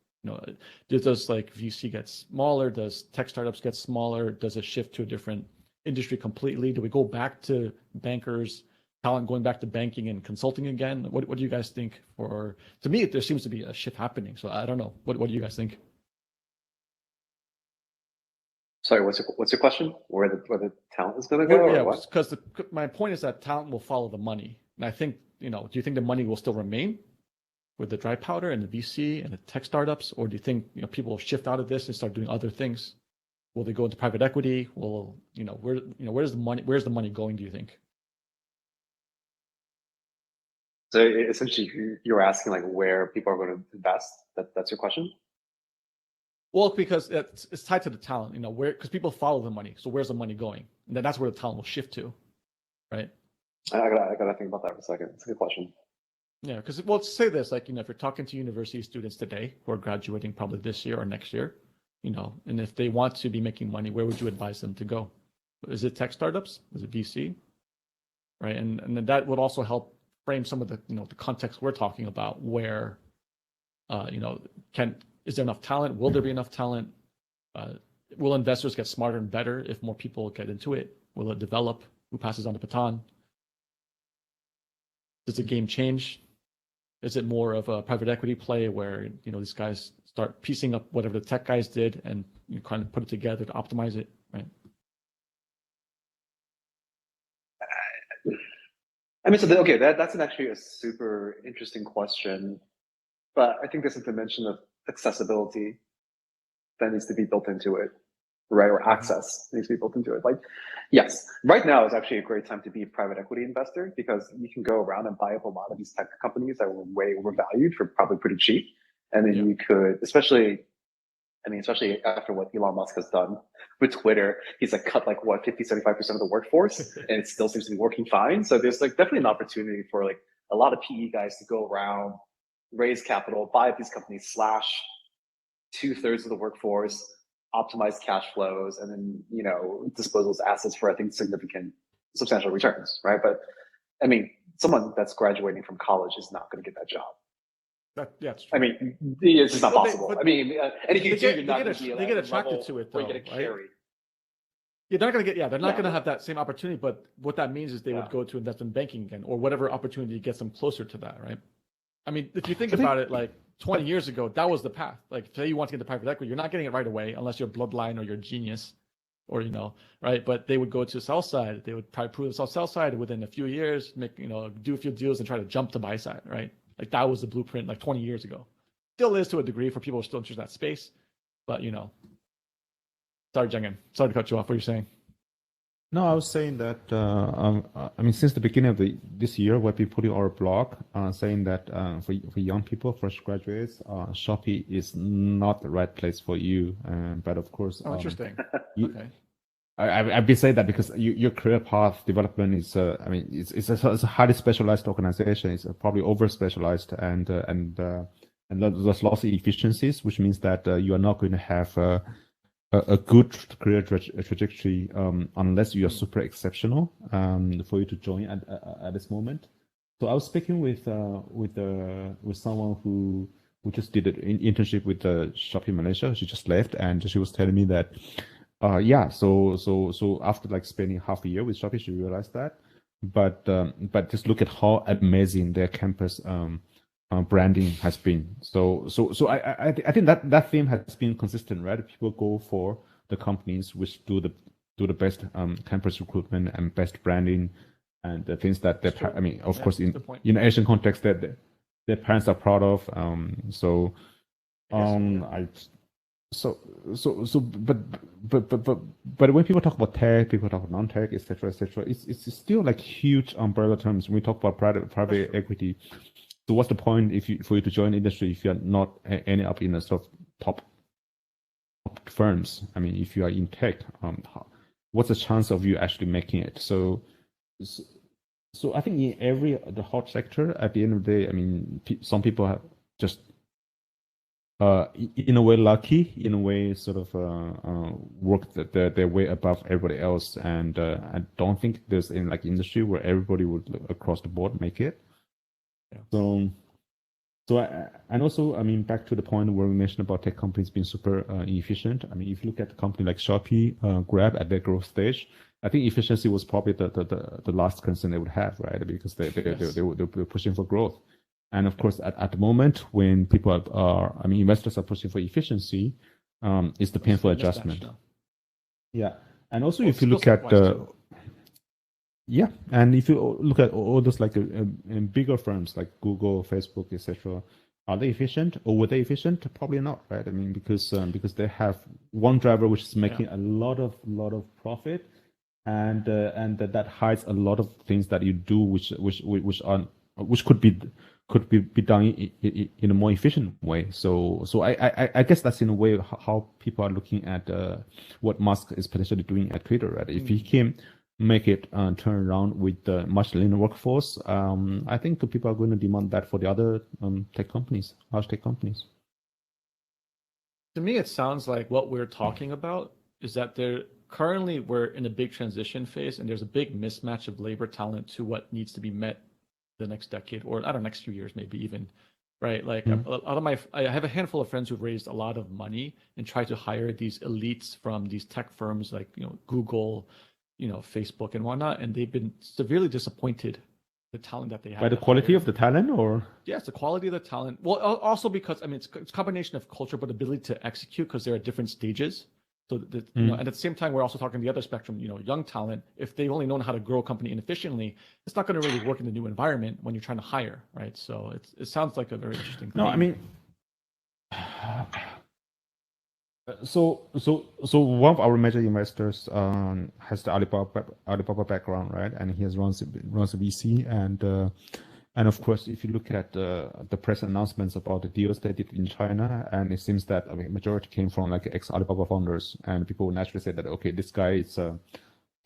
Does VC get smaller? Does tech startups get smaller? Does it shift to a different industry completely? Do we go back to bankers, talent going back to banking and consulting again? What do you guys think? To me, there seems to be a shift happening. So I don't know. What do you guys think? Sorry, what's your question? Where the talent is going to go? Yeah, because my point is that talent will follow the money, and I think do you think the money will still remain with the dry powder and the VC and the tech startups, or do you think people will shift out of this and start doing other things? Will they go into private equity? Where's the money going, do you think? So essentially, you're asking where people are going to invest. That's your question. Well, because it's tied to the talent, because people follow the money. So where's the money going? And then that's where the talent will shift to, right? I gotta think about that for a second. It's a good question. Yeah, because let's say this, if you're talking to university students today who are graduating probably this year or next year, and if they want to be making money, where would you advise them to go? Is it tech startups? Is it VC? Right, and then that would also help frame some of the the context we're talking about, where Is there enough talent? Will there be enough talent? Will investors get smarter and better if more people get into it? Will it develop? Who passes on the baton? Does the game change? Is it more of a private equity play where these guys start piecing up whatever the tech guys did and kind of put it together to optimize it, right? I mean, okay, that's actually a super interesting question, but I think there's a dimension of accessibility that needs to be built into it, right? Or access needs to be built into it. Like, yes, right now is actually a great time to be a private equity investor because you can go around and buy up a lot of these tech companies that were way overvalued for probably pretty cheap. And then you could, especially after what Elon Musk has done with Twitter, he's like cut like what 50-75% of the workforce, and it still seems to be working fine. So there's like definitely an opportunity for like a lot of PE guys to go around, raise capital, buy up these companies, slash 2/3 of the workforce, optimize cash flows, and then dispose those assets for I think substantial returns, right? But I mean, someone that's graduating from college is not going to get that job. Yeah, it's true. I mean, it's just not possible. I mean, and if you do, you're not going to be they get attracted to it, though, you get a carry. Right? Yeah, they're not going to get. They're not going to have that same opportunity. But what that means is they would go to investment banking again, or whatever opportunity gets them closer to that, right? I mean, if you think about it, like 20 years ago, that was the path. Like, say you want to get into private equity, you're not getting it right away unless you're bloodline or you're a genius, or right? But they would go to sell side. They would try to prove themselves sell side within a few years, make do a few deals and try to jump to buy side, right? Like that was the blueprint like 20 years ago. Still is to a degree for people who are still interested in that space, but sorry, Jungin. Sorry to cut you off. What are you saying? No, I was saying that I mean, since the beginning of this year, we've been putting our blog saying that for young people, fresh graduates, Shopee is not the right place for you. But of course, interesting. Okay. I've been saying that because your career path development is, I mean, it's a highly specialized organization. It's probably over specialized, and there's lots of efficiencies, which means that you are not going to have a good career trajectory unless you are super exceptional for you to join at this moment. So I was speaking with someone who just did an internship with Shopee Malaysia. She just left, and she was telling me that. So after like spending half a year with Shopee, she realized that. But just look at how amazing their campus branding has been. So I think that theme has been consistent, right? People go for the companies which do the best campus recruitment and best branding and the things that I mean, of course, in Asian context that their parents are proud of. But when people talk about tech, people talk about non-tech, etc., it's still like huge umbrella terms. When we talk about private equity, so what's the point for you to join the industry if you're not ending up in a sort of top firms? I mean, if you are in tech, what's the chance of you actually making it? So I think in the hot sector, at the end of the day, I mean, some people have just in a way lucky, in a way sort of worked their way above everybody else, and I don't think there's any like industry where everybody would across the board make it. Yeah. And also, I mean, back to the point where we mentioned about tech companies being super inefficient. I mean, if you look at a company like Shopee, Grab at their growth stage, I think efficiency was probably the last concern they would have, right? Because they were pushing for growth. And of course, at the moment when people investors are pushing for efficiency, it's the painful adjustment. Yeah. And also, if you look at and if you look at all those like bigger firms like Google, Facebook, etc., are they efficient or were they efficient? Probably not, right? I mean, because they have one driver which is making a lot of profit, and that hides a lot of things that you do which could be done in a more efficient way. So I guess that's in a way how people are looking at what Musk is potentially doing at Twitter, right? If he can make it turn around with the much leaner workforce, I think people are going to demand that for the other tech companies, large tech companies. To me, it sounds like what we're talking about is that we're in a big transition phase, and there's a big mismatch of labor talent to what needs to be met the next decade, or I don't know, next few years, maybe even. right? Like a lot of I have a handful of friends who've raised a lot of money and tried to hire these elites from these tech firms like, Google, Facebook and whatnot, and they've been severely disappointed the talent that they By had the to quality hire. of the talent, or Yes, the quality of the talent. Well, also because I mean it's a combination of culture but ability to execute because they're at different stages. So that, and at the same time, we're also talking the other spectrum. Young talent. If they've only known how to grow a company inefficiently, it's not going to really work in the new environment when you're trying to hire, right? So it sounds like a very interesting thing. no, I mean, so one of our major investors has the Alibaba background, right? And he runs a VC, and of course, if you look at the press announcements about the deals they did in China, and it seems that majority came from like ex-Alibaba founders, and people would naturally say that okay, this guy is a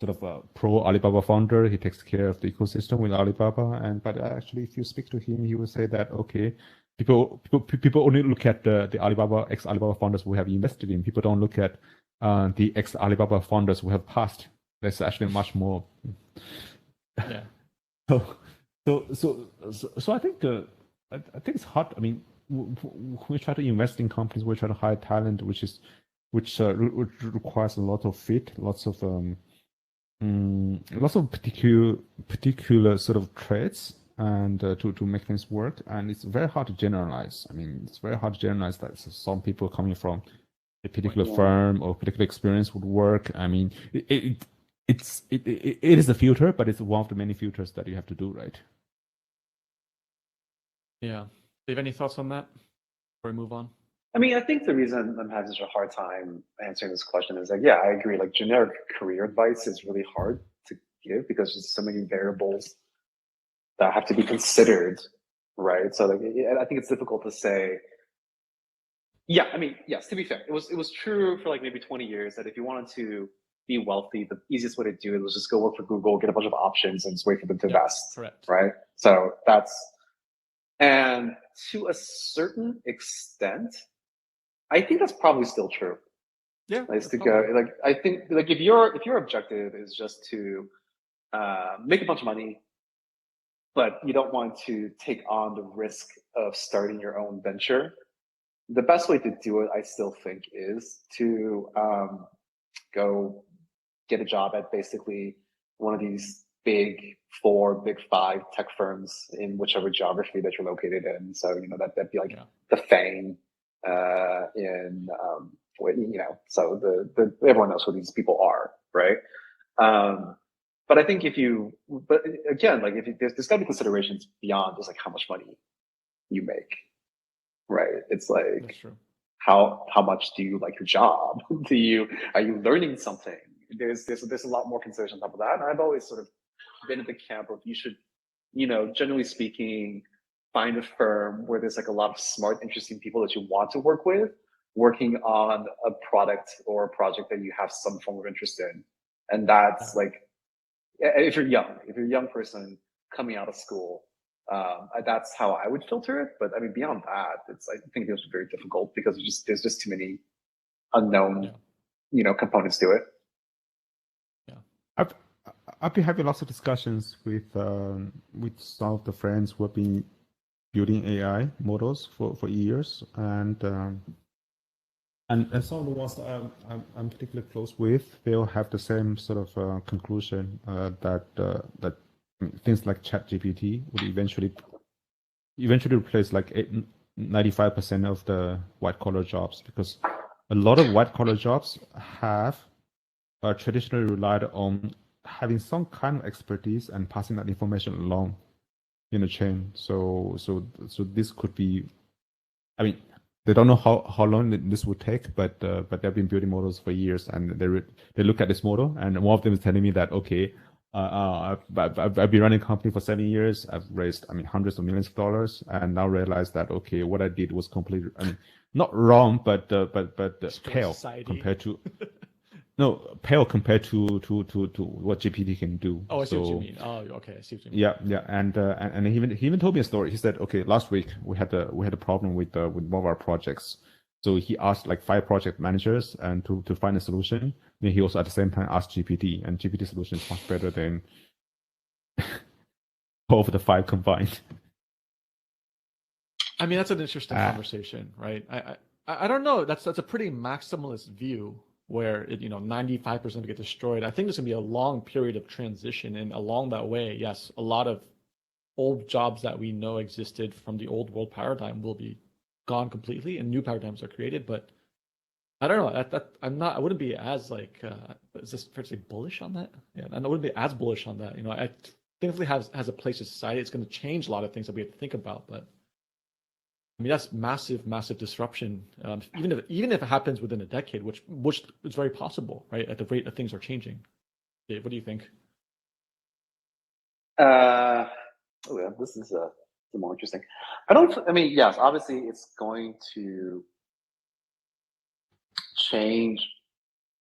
sort of a pro Alibaba founder. He takes care of the ecosystem with Alibaba, but actually, if you speak to him, he will say that okay, people only look at the Alibaba ex-Alibaba founders who have invested in. People don't look at the ex-Alibaba founders who have passed. There's actually much more. Yeah. So I think it's hard. I mean, we try to invest in companies. We try to hire talent, which requires a lot of fit, lots of particular sort of traits, and to make things work. And it's very hard to generalize. I mean, it's very hard to generalize that some people coming from a particular firm or particular experience would work. I mean, it is a filter, but it's one of the many filters that you have to do, right? Yeah. Dave, any thoughts on that before we move on? I mean, I think the reason I'm having such a hard time answering this question is like, yeah, I agree. Like generic career advice is really hard to give because there's so many variables that have to be considered, right? So like, I think it's difficult to say. Yeah, I mean, yes. To be fair, it was true for like maybe 20 years that if you wanted to be wealthy, the easiest way to do it was just go work for Google, get a bunch of options, and just wait for them to invest. Correct. Right. So and to a certain extent, I think that's probably still true. Yeah. Nice to go. Like I think like if your objective is just to make a bunch of money, but you don't want to take on the risk of starting your own venture, the best way to do it, I still think, is to go get a job at basically one of these big 4, big 5 tech firms in whichever geography that you're located in. So that'd be like the FANG in so the everyone knows who these people are, right? But I think but again, like there's got to be considerations beyond just like how much money you make, right? It's like how much do you like your job? Are you learning something? There's a lot more consideration on top of that, and I've always sort of been in the camp of you should, generally speaking, find a firm where there's like a lot of smart, interesting people that you want to work with, working on a product or a project that you have some form of interest in. And that's like, if you're a young person coming out of school, that's how I would filter it. But I mean, beyond that, I think it's very difficult because there's just too many unknown, components to it. Yeah. I've been having lots of discussions with some of the friends who have been building AI models for years, and some of the ones that I'm particularly close with, they'll have the same sort of conclusion that things like ChatGPT would eventually replace like 95% of the white collar jobs, because a lot of white collar jobs have traditionally relied on having some kind of expertise and passing that information along in a chain. So this could be, I mean, they don't know how long this would take, but they've been building models for years, and they look at this model, and one of them is telling me that okay, I've been running a company for 7 years. I've raised hundreds of millions of dollars, and now realize that okay, what I did was completely not wrong, but pale compared to. No, pale compared to what GPT can do. Oh, I see what you mean. Oh, okay, I see what you mean. Yeah, and he even told me a story. He said, okay, last week we had a problem with one of our projects. So he asked like 5 project managers and to find a solution. Then he also at the same time asked GPT, and GPT solution is much better than all of the 5 combined. I mean, that's an interesting conversation, right? I don't know. That's a pretty maximalist view where 95% get destroyed. I think there's gonna be a long period of transition, and along that way, yes, a lot of old jobs that we know existed from the old world paradigm will be gone completely, and new paradigms are created. But I don't know. I wouldn't be as like. Is this fair to say bullish on that? Yeah, I wouldn't be as bullish on that. I definitely has a place in society. It's going to change a lot of things that we have to think about, but. I mean, that's massive, massive disruption. Even if it happens within a decade, which is very possible, right? At the rate that things are changing. Dave, what do you think? This is more interesting. I mean, yes, obviously it's going to change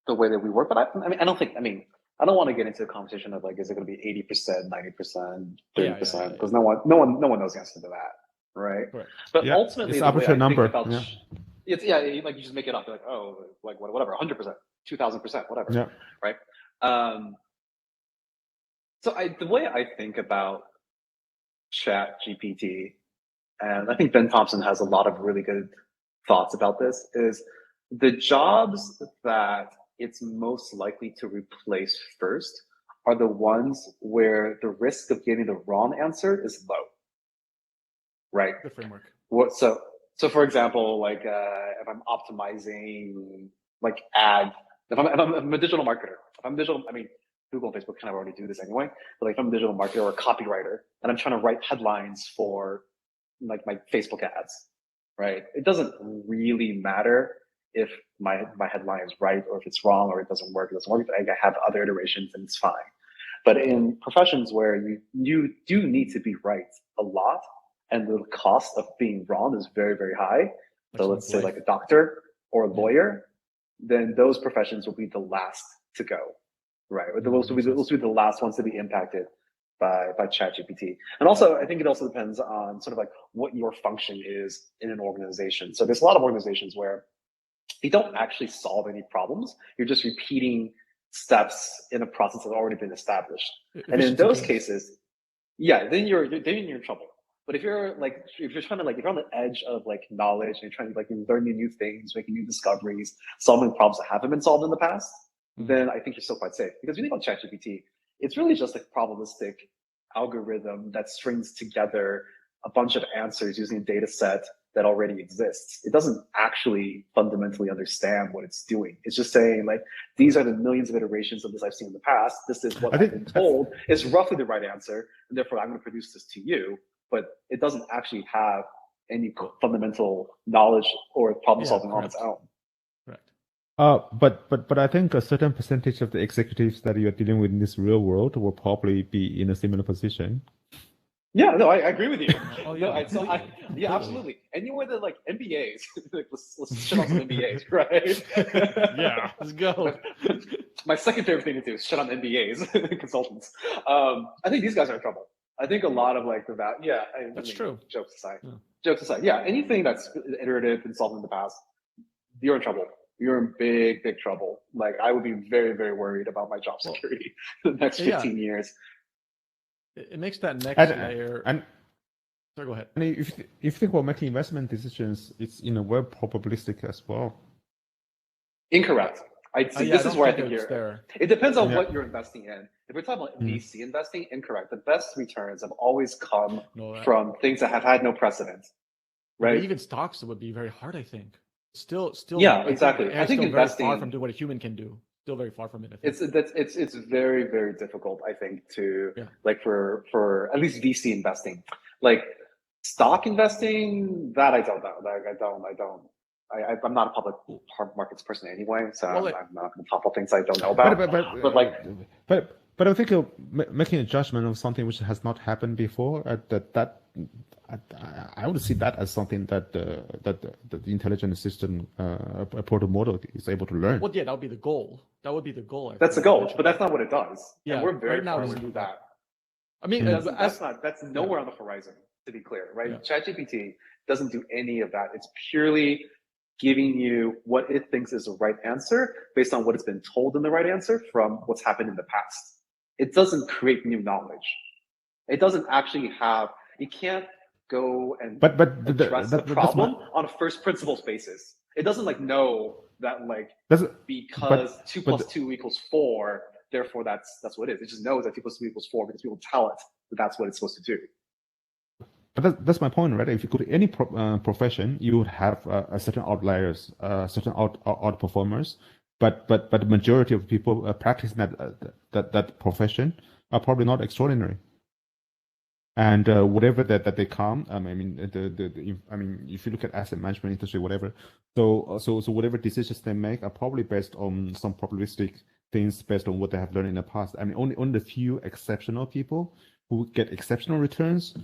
the way that we work, but I don't want to get into a conversation of like, is it going to be 80%, 90%, 30%? Because no one knows the answer to that. Right. But ultimately, it's arbitrary number. It's like you just make it up. You're like, oh, like whatever, 100%, 2000%, whatever. Yeah. Right. So the way I think about ChatGPT, and I think Ben Thompson has a lot of really good thoughts about this, is the jobs that it's most likely to replace first are the ones where the risk of getting the wrong answer is low. Right. The framework. So for example, like if I'm optimizing like if I'm a digital marketer, Google and Facebook kind of already do this anyway. But like if I'm a digital marketer or a copywriter and I'm trying to write headlines for like my Facebook ads, right? It doesn't really matter if my headline is right or if it's wrong or it doesn't work. I have other iterations and it's fine. But in professions where you do need to be right a lot, and the cost of being wrong is very, very high. So let's say like a doctor or a lawyer, then those professions will be the last to go, right? Or those will be the last ones to be impacted by ChatGPT. And also, I think it also depends on sort of like what your function is in an organization. So there's a lot of organizations where you don't actually solve any problems. You're just repeating steps in a process that's already been established. And in those cases, then you're in trouble. But if you're trying to if you're on the edge of like knowledge and you're trying to like learning new things, making new discoveries, solving problems that haven't been solved in the past, then I think you're still quite safe. Because when you think about ChatGPT, it's really just a probabilistic algorithm that strings together a bunch of answers using a data set that already exists. It doesn't actually fundamentally understand what it's doing. It's just saying like, these are the millions of iterations of this I've seen in the past. This is what I've been told is roughly the right answer. And therefore I'm going to produce this to you. But it doesn't actually have any fundamental knowledge or problem solving on its own. Correct. But I think a certain percentage of the executives that you're dealing with in this real world will probably be in a similar position. Yeah, no, I agree with you. Yeah, absolutely. Anywhere that like MBAs, let's shit on some MBAs, right? Yeah, let's go. My second favorite thing to do is shit on MBAs, consultants. I think these guys are in trouble. I think a lot of like that's true. Jokes aside, anything that's iterative and solved in the past, you're in trouble. You're in big, big trouble. Like I would be very, very worried about my job security for the next 15 years. It makes that next layer. So go ahead. And if you think about making investment decisions, it's in a way probabilistic as well. Incorrect. This is where I think it depends on what you're investing in. If we're talking about VC investing, incorrect. The best returns have always come from things that have had no precedent, right? But even stocks would be very hard, I think. Still. Yeah, exactly. I think investing very far from doing what a human can do. Still very far from it. I think. It's very, very difficult. I think to like for at least VC investing, like stock investing, that I don't know. Like I'm not a public markets person anyway, so I'm not going to talk about things I don't know about. But I think making a judgment of something which has not happened before, I would see that as something that the intelligent system, a proto model, is able to learn. Well, yeah, that would be the goal. That's the goal, but that's not what it does. Yeah, and we're very far away from that. I mean, that's nowhere on the horizon, to be clear, right? Yeah. ChatGPT doesn't do any of that. It's purely giving you what it thinks is the right answer based on what it's been told in the right answer from what's happened in the past. It doesn't create new knowledge. It doesn't actually have, it can't go and but address the that's problem on a first principles basis. It doesn't like know that like that's because but 2 plus 2 equals 4, therefore that's what it is. It just knows that 2 plus 2 equals 4 because people tell it that that's what it's supposed to do. But that's my point, right? If you go to any profession, you would have a certain outliers, certain outperformers, but the majority of people practicing that profession are probably not extraordinary. And whatever that they come, I mean, I mean, if you look at asset management industry, whatever, so whatever decisions they make are probably based on some probabilistic things based on what they have learned in the past. I mean, only the few exceptional people who get exceptional returns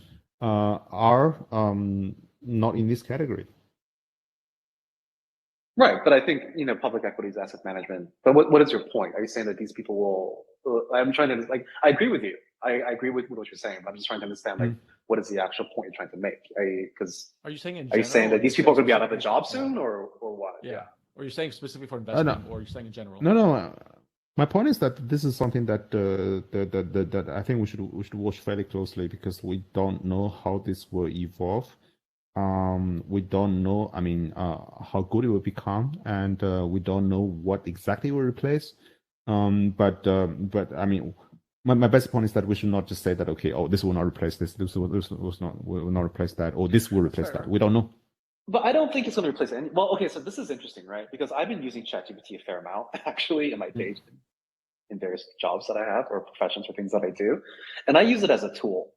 are not in this category. Right, but I think public equities, asset management. But what is your point? Are you saying that these people will? I'm trying to like. I agree with you. I agree with what you're saying. But I'm just trying to understand like what is the actual point you're trying to make? Because are you saying are you saying that these people are going to be out of a job soon, or what? Yeah. Or you're saying specifically for investment, or you're saying in general? No. My point is that this is something that that I think we should watch fairly closely because we don't know how this will evolve. We don't know, I mean, how good it will become, and we don't know what exactly will replace. But I mean, my best point is that we should not just say that, okay, oh, this will not replace this will not replace that, or this will replace that. We don't know. But I don't think it's going to replace any. Well, okay, so this is interesting, right? Because I've been using ChatGPT a fair amount, actually, in my day, in various jobs that I have or professions or things that I do, and I use it as a tool,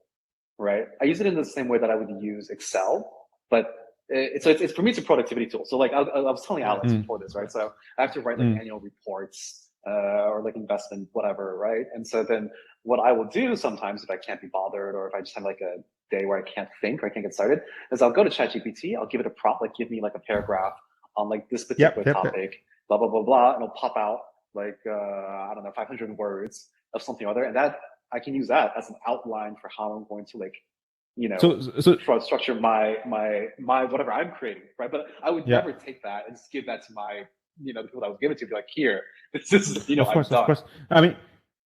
right? I use it in the same way that I would use Excel, but it's for me, it's a productivity tool. So like I was telling Alex before this, right? So I have to write like annual reports or like investment, whatever, right? And so then what I will do sometimes if I can't be bothered or if I just have like a day where I can't think or I can't get started is I'll go to ChatGPT, I'll give it a prompt, like give me like a paragraph on like this particular topic, blah, blah, blah, blah, and it'll pop out like, I don't know, 500 words of something or other. And that I can use that as an outline for how I'm going to like, structure my whatever I'm creating, right? But I would never take that and just give that to my, the people that I was giving to, be like, here, this is, of course. I mean,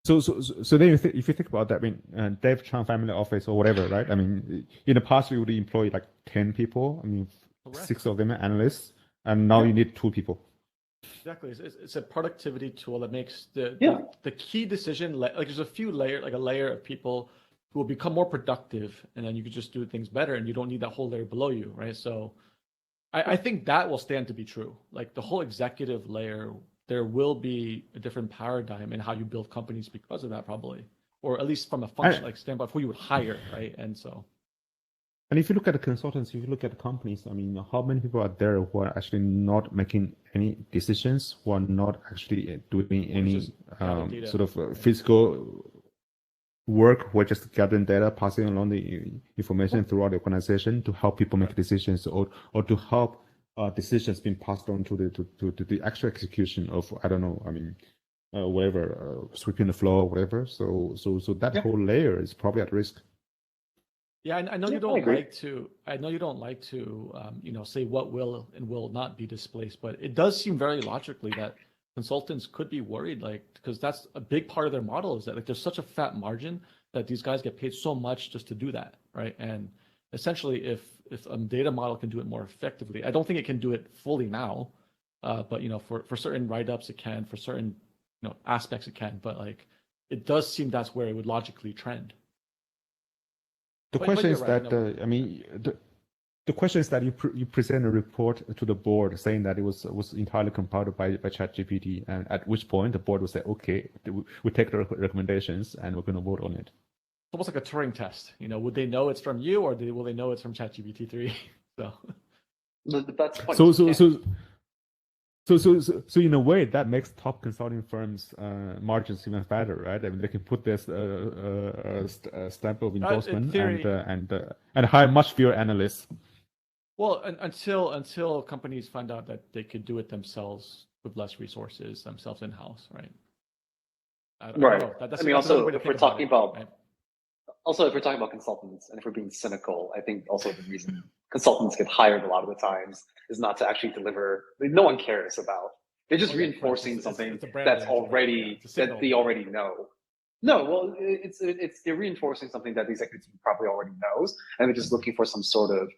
so then if you think about that, I mean, Dave Chang family office or whatever, right? I mean, in the past we would employ like 10 people. I mean, 6 of them are analysts, and now you need 2 people. Exactly, it's a productivity tool that makes the key decision. Like there's a few like a layer of people who will become more productive, and then you could just do things better, and you don't need that whole layer below you, right? So, I think that will stand to be true. Like the whole executive layer, there will be a different paradigm in how you build companies because of that, probably, or at least from a function like standpoint of who you would hire, right? And so. And if you look at the consultants, if you look at the companies, I mean, how many people are there who are actually not making any decisions, who are not actually doing any sort of physical work, who are just gathering data, passing along the information throughout the organization to help people make decisions, or to help decisions being passed on to the actual execution of, I don't know, I mean, whatever, sweeping the floor, whatever. So that whole layer is probably at risk. Yeah, I know you don't like to. I know you don't like to, say what will and will not be displaced, but it does seem very logically that consultants could be worried, like, because that's a big part of their model is that like there's such a fat margin that these guys get paid so much just to do that, right? And essentially, if a data model can do it more effectively, I don't think it can do it fully now, but for certain write-ups it can, for certain aspects it can, but like it does seem that's where it would logically trend. The question is that, I mean, the question is that you present a report to the board saying that it was entirely compiled by ChatGPT, and at which point the board will say, okay, we take the recommendations and we're going to vote on it. It's almost like a Turing test. Would they know it's from you, or will they know it's from ChatGPT 3? So in a way, that makes top consulting firms margins even fatter, right? I mean, they can put this stamp of endorsement and hire much fewer analysts. Well, until companies find out that they could do it themselves with less resources, themselves in-house, right? I mean, also if we're talking about consultants, and if we're being cynical, I think also the reason consultants get hired a lot of the times is not to actually deliver. No one cares about. They're just reinforcing something that's already that they already know. No, well, they're reinforcing something that the executive team probably already knows, and they're just looking for some sort of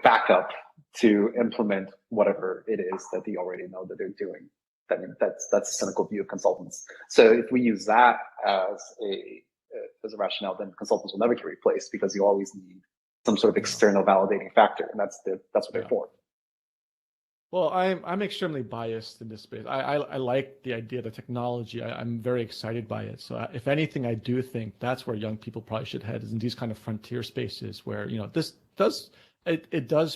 backup to implement whatever it is that they already know that they're doing. That's a cynical view of consultants. So if we use that as a rationale, then consultants will never get replaced because you always need some sort of external validating factor, and that's what they're for. Well, I'm extremely biased in this space. I like the idea of the technology. I'm very excited by it. So if anything, I do think that's where young people probably should head, is in these kind of frontier spaces where, this does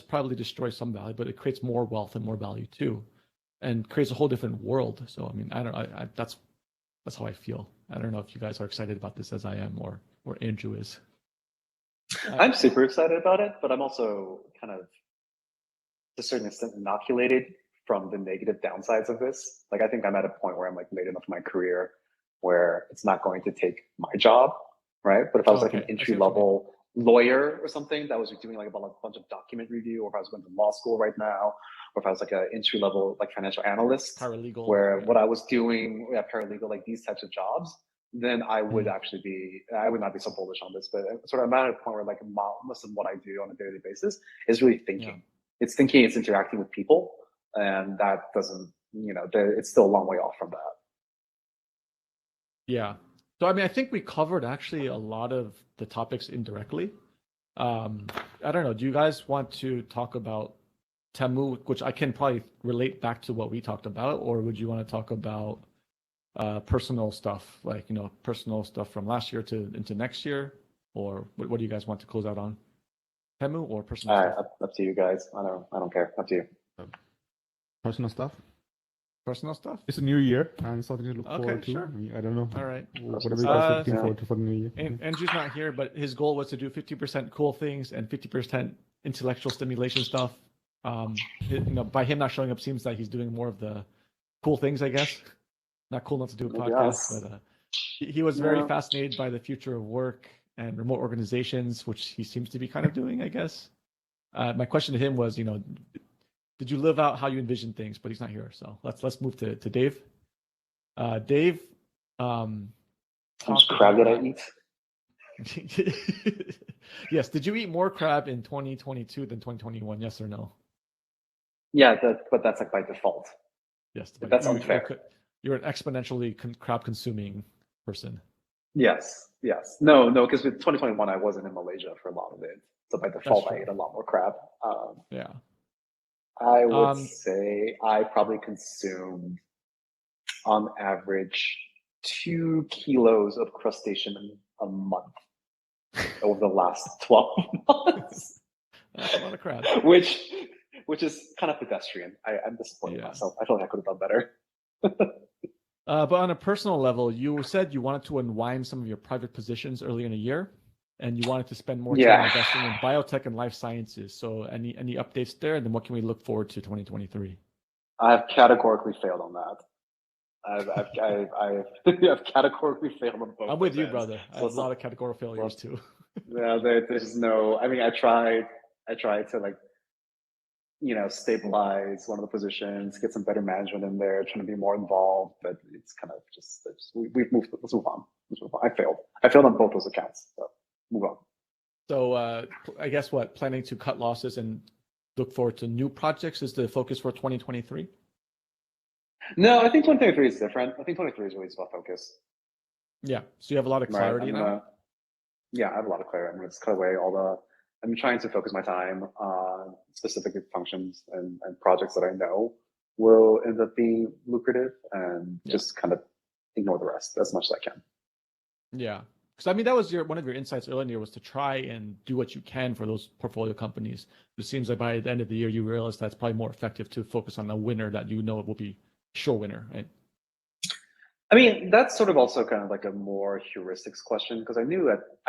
probably destroy some value, but it creates more wealth and more value too, and creates a whole different world. So I mean, I don't know. That's how I feel. I don't know if you guys are excited about this as I am, or Andrew is. I'm super excited about it, but I'm also kind of, to a certain extent, inoculated from the negative downsides of this. Like, I think I'm at a point where I'm like late enough in my career where it's not going to take my job, right? But if I was like an entry level lawyer or something that was doing like a bunch of document review, or if I was going to law school right now, or if I was like an entry level like financial analyst, paralegal, where what I was doing, paralegal, like these types of jobs, then I would I would not be so bullish on this. But sort of I'm at a point where like most of what I do on a daily basis is really thinking. Yeah. It's thinking, it's interacting with people, and that doesn't, it's still a long way off from that. Yeah. So, I mean, I think we covered actually a lot of the topics indirectly. I don't know. Do you guys want to talk about Temu, which I can probably relate back to what we talked about, or would you want to talk about personal stuff, like, personal stuff from last year into next year, or what do you guys want to close out on? Temu or personal stuff? Up to you guys. I don't care. Up to you. Personal stuff. Personal stuff. It's a new year and something to look forward to. Sure. I don't know. All right. What are we guys looking forward to for the new year? Andrew's not here, but his goal was to do 50% cool things and 50% intellectual stimulation stuff. By him not showing up, seems like he's doing more of the cool things, I guess. Not cool enough to do a podcast, but he was very fascinated by the future of work and remote organizations, which he seems to be kind of doing, I guess. My question to him was, did you live out how you envision things? But he's not here, so let's move to Dave. Dave, which crab did I eat? Yes. Did you eat more crab in 2022 than 2021? Yes or no? Yeah, but that's like by default. Yes, but that's unfair. You're an exponentially crab consuming person. Yes. No, because with 2021 I wasn't in Malaysia for a lot of it, so by default I ate a lot more crab. Yeah. I would say I probably consumed, on average, 2 kilos of crustacean a month over the last 12 months. That's a lot of crab. Which is kind of pedestrian. I'm disappointed in myself. I feel like I could have done better. But on a personal level, you said you wanted to unwind some of your private positions earlier in the year, and you wanted to spend more time investing in biotech and life sciences. So any updates there? And then what can we look forward to 2023? I've categorically failed on that. I've categorically failed on both. I'm with you, brother. I have a lot of categorical failures too. Yeah, there's no. I mean, I tried to stabilize one of the positions, get some better management in there, trying to be more involved, but it's kind of just we've moved. Let's move on. I failed on both those accounts. So move on. So I guess planning to cut losses and look forward to new projects is the focus for 2023? No, I think 2023 is different. I think 2023 is really about focus. Yeah. So you have a lot of clarity now? Yeah, I have a lot of clarity. I'm going to cut away I'm trying to focus my time on specific functions and projects that I know will end up being lucrative, and just kind of ignore the rest as much as I can. Yeah. Because I mean, that was one of your insights earlier in the year, was to try and do what you can for those portfolio companies. It seems like by the end of the year, you realize that's probably more effective to focus on a winner that it will be sure winner, right? I mean, that's sort of also kind of like a more heuristics question, because I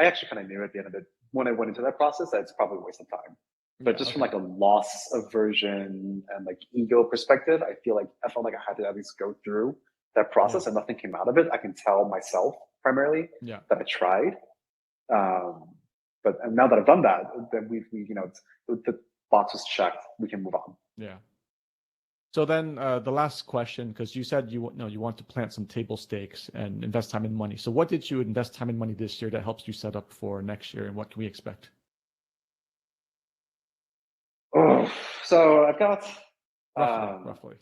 actually kind of knew at the end of it, when I went into that process, that it's probably a waste of time. But from like a loss aversion and like ego perspective, I felt like I had to at least go through that process, and nothing came out of it. I can tell myself primarily that I tried. But now that I've done that, then the box was checked. We can move on. Yeah. So then the last question, because you said you want to plant some table stakes and invest time and money. So what did you invest time and money this year that helps you set up for next year, and what can we expect? Oh, so I've got Roughly.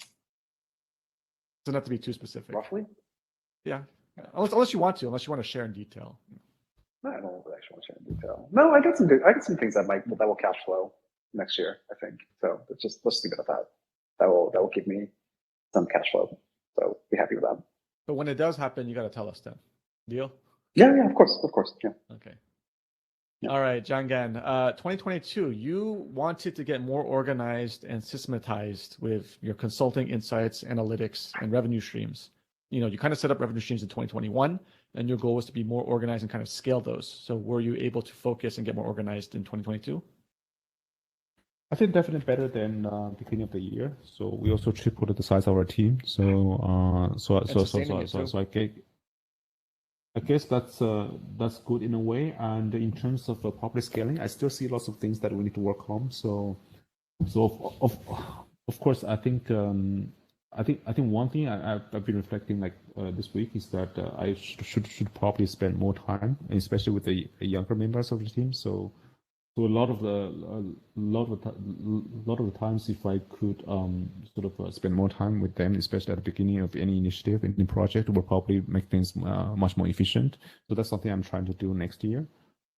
Doesn't have to be too specific. roughly. Yeah, unless you want to share in detail. No, I don't actually want to share in detail. No, I got some things that will cash flow next year, I think. So let's just leave it at that. That will give me some cash flow. So be happy with that. But when it does happen, you got to tell us then. Deal? Yeah, of course, yeah. Okay. Yeah. All right, Jiangan. 2022, you wanted to get more organized and systematized with your consulting, insights, analytics, and revenue streams. You kind of set up revenue streams in 2021, and your goal was to be more organized and kind of scale those. So were you able to focus and get more organized in 2022? I think definitely better than beginning of the year. So we also tripled the size of our team. So I guess that's good in a way. And in terms of properly scaling, I still see lots of things that we need to work on. So of course, I think one thing I've been reflecting this week is that I should probably spend more time, especially with the younger members of the team. So a lot of the times, if I could spend more time with them, especially at the beginning of any initiative, any project, will probably make things much more efficient. So that's something I'm trying to do next year.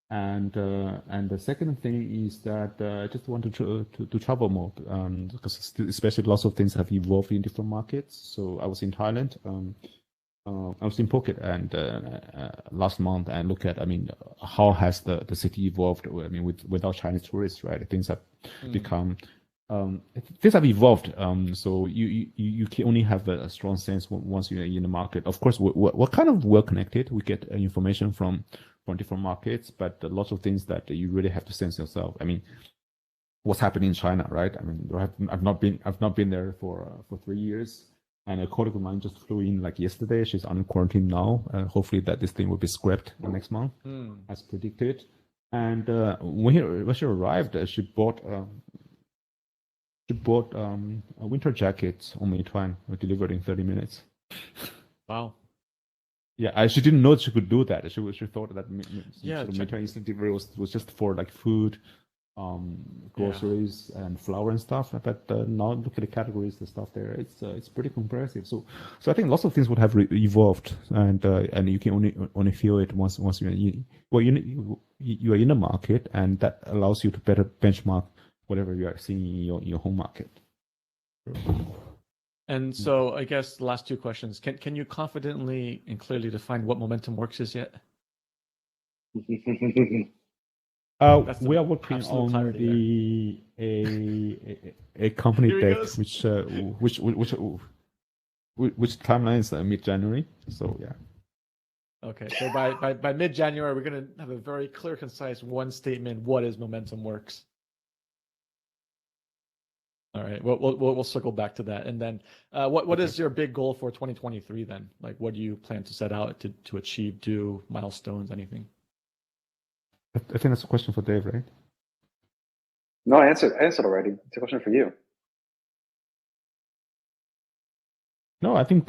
And the second thing is that I just wanted to travel more, because especially lots of things have evolved in different markets. So I was in Thailand. I was in Phuket and last month, and look at, how has the city evolved? Without Chinese tourists, right? Things have become, things have evolved. So you can only have a strong sense once you're in the market. Of course, we're kind of well connected. We get information from different markets, but lots of things that you really have to sense yourself. What's happening in China, right? I've not been there for 3 years. And a colleague of mine just flew in yesterday. She's on quarantine now. Hopefully that this thing will be scrapped next month, as predicted. And when she arrived, she bought a winter jacket on Meituan, delivered in 30 minutes. Wow. Yeah, she didn't know she could do that. She thought that Meituan instant delivery was just for food, groceries and flour and stuff, but now look at the categories, the stuff there. It's pretty comprehensive. So I think lots of things would have evolved, and you can only feel it once you're you are in the market, and that allows you to better benchmark whatever you are seeing in your home market. And so I guess the last two questions: can you confidently and clearly define what Momentum Works is yet? We are working on a company deck, which timeline is mid-January. So yeah. Okay, so by mid-January, we're gonna have a very clear, concise one statement. What is Momentum Works? All right, we'll circle back to that, and then what is your big goal for 2023 then? What do you plan to set out to achieve, do milestones, anything? I think that's a question for Dave, right? No, I answered already. It's a question for you. No, I think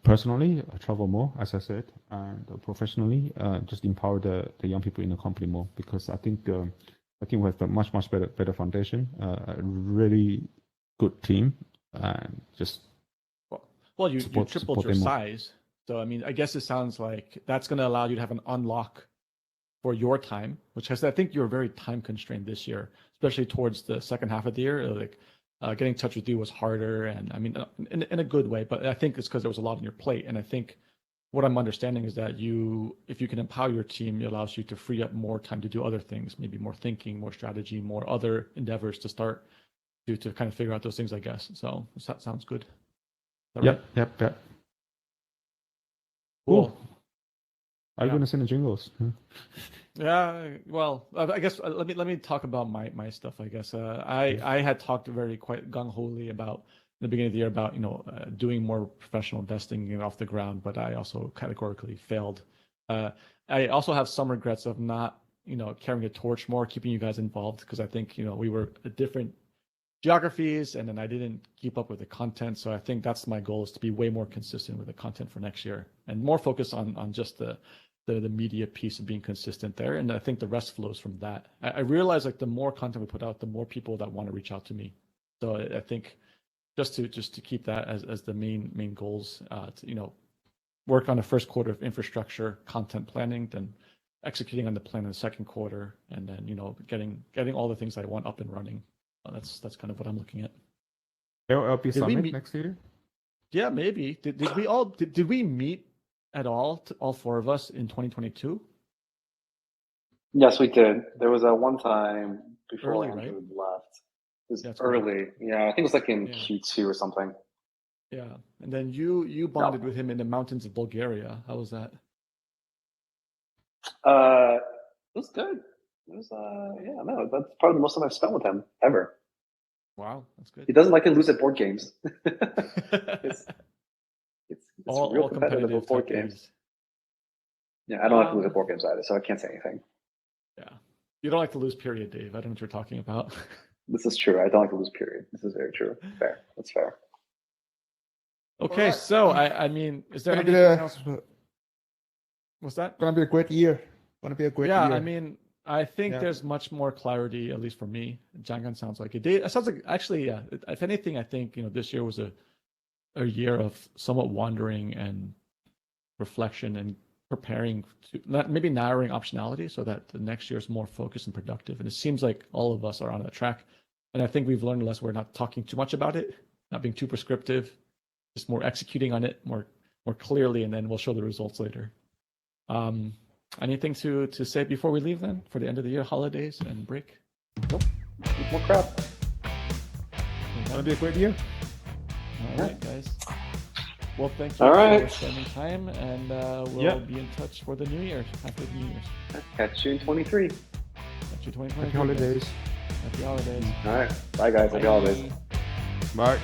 personally, I travel more, as I said, and professionally, just empower the young people in the company more, because I think we have a much better foundation, a really good team, and just you tripled your size. So, I guess it sounds like that's going to allow you to have an unlock for your time, which I think you're very time constrained this year, especially towards the second half of the year. Getting in touch with you was harder, and in a good way, but I think it's because there was a lot on your plate. And I think what I'm understanding is that if you can empower your team, it allows you to free up more time to do other things, maybe more thinking, more strategy, more other endeavors to start to kind of figure out those things, I guess. So that sounds good. Yep. Cool. Are you going to send the jingles? Yeah. Well, I guess let me talk about my stuff. I guess I had talked quite gung-ho-ly about in the beginning of the year about doing more professional investing, off the ground, but I also categorically failed. I also have some regrets of not carrying a torch more, keeping you guys involved, because I think we were at different geographies, and then I didn't keep up with the content. So I think that's my goal, is to be way more consistent with the content for next year, and more focus on just the media piece and being consistent there. And I think the rest flows from that. I realize like the more content we put out, the more people that want to reach out to me. So I think just to keep that as the main goals, to work on the first quarter of infrastructure content planning, then executing on the plan in the second quarter, and then getting all the things I want up and running. That's kind of what I'm looking at. LP Summit next year? Yeah, maybe. Did we meet at all four of us in 2022? Yes, we did. There was one time before Early, Andrew right? left. It was That's early. correct. Yeah, I think it was like in Q2 or something. Yeah, and then you bonded with him in the mountains of Bulgaria. How was that? It was good. It was that's probably the most time I've spent with him ever. Wow, that's good. He doesn't like to lose at board games. it's real competitive with board games. Yeah, I don't like to lose at board games either, so I can't say anything. Yeah, you don't like to lose, period, Dave. I don't know what you're talking about. This is true. I don't like to lose, period. This is very true. Fair. That's fair. Okay, right. So I mean, is there anything else? What's that? Gonna be a great year. Gonna be a great year. Yeah, I mean, I think there's much more clarity, at least for me. Jangan sounds like it. It sounds like, actually, yeah. If anything, I think this year was a year of somewhat wandering and reflection and preparing to maybe narrowing optionality so that the next year is more focused and productive. And it seems like all of us are on that track. And I think we've learned less. We're not talking too much about it, not being too prescriptive, just more executing on it more clearly, and then we'll show the results later. Anything to say before we leave then, for the end of the year, holidays and break? Nope. More crap. It's gonna be a great year. All right, guys. Well, thank you for spending time, and we'll be in touch for the New Year. Happy New Year's. Catch you in 23. Catch you 2023. Happy holidays. Happy holidays. All right. Bye, guys. Happy holidays. Bye.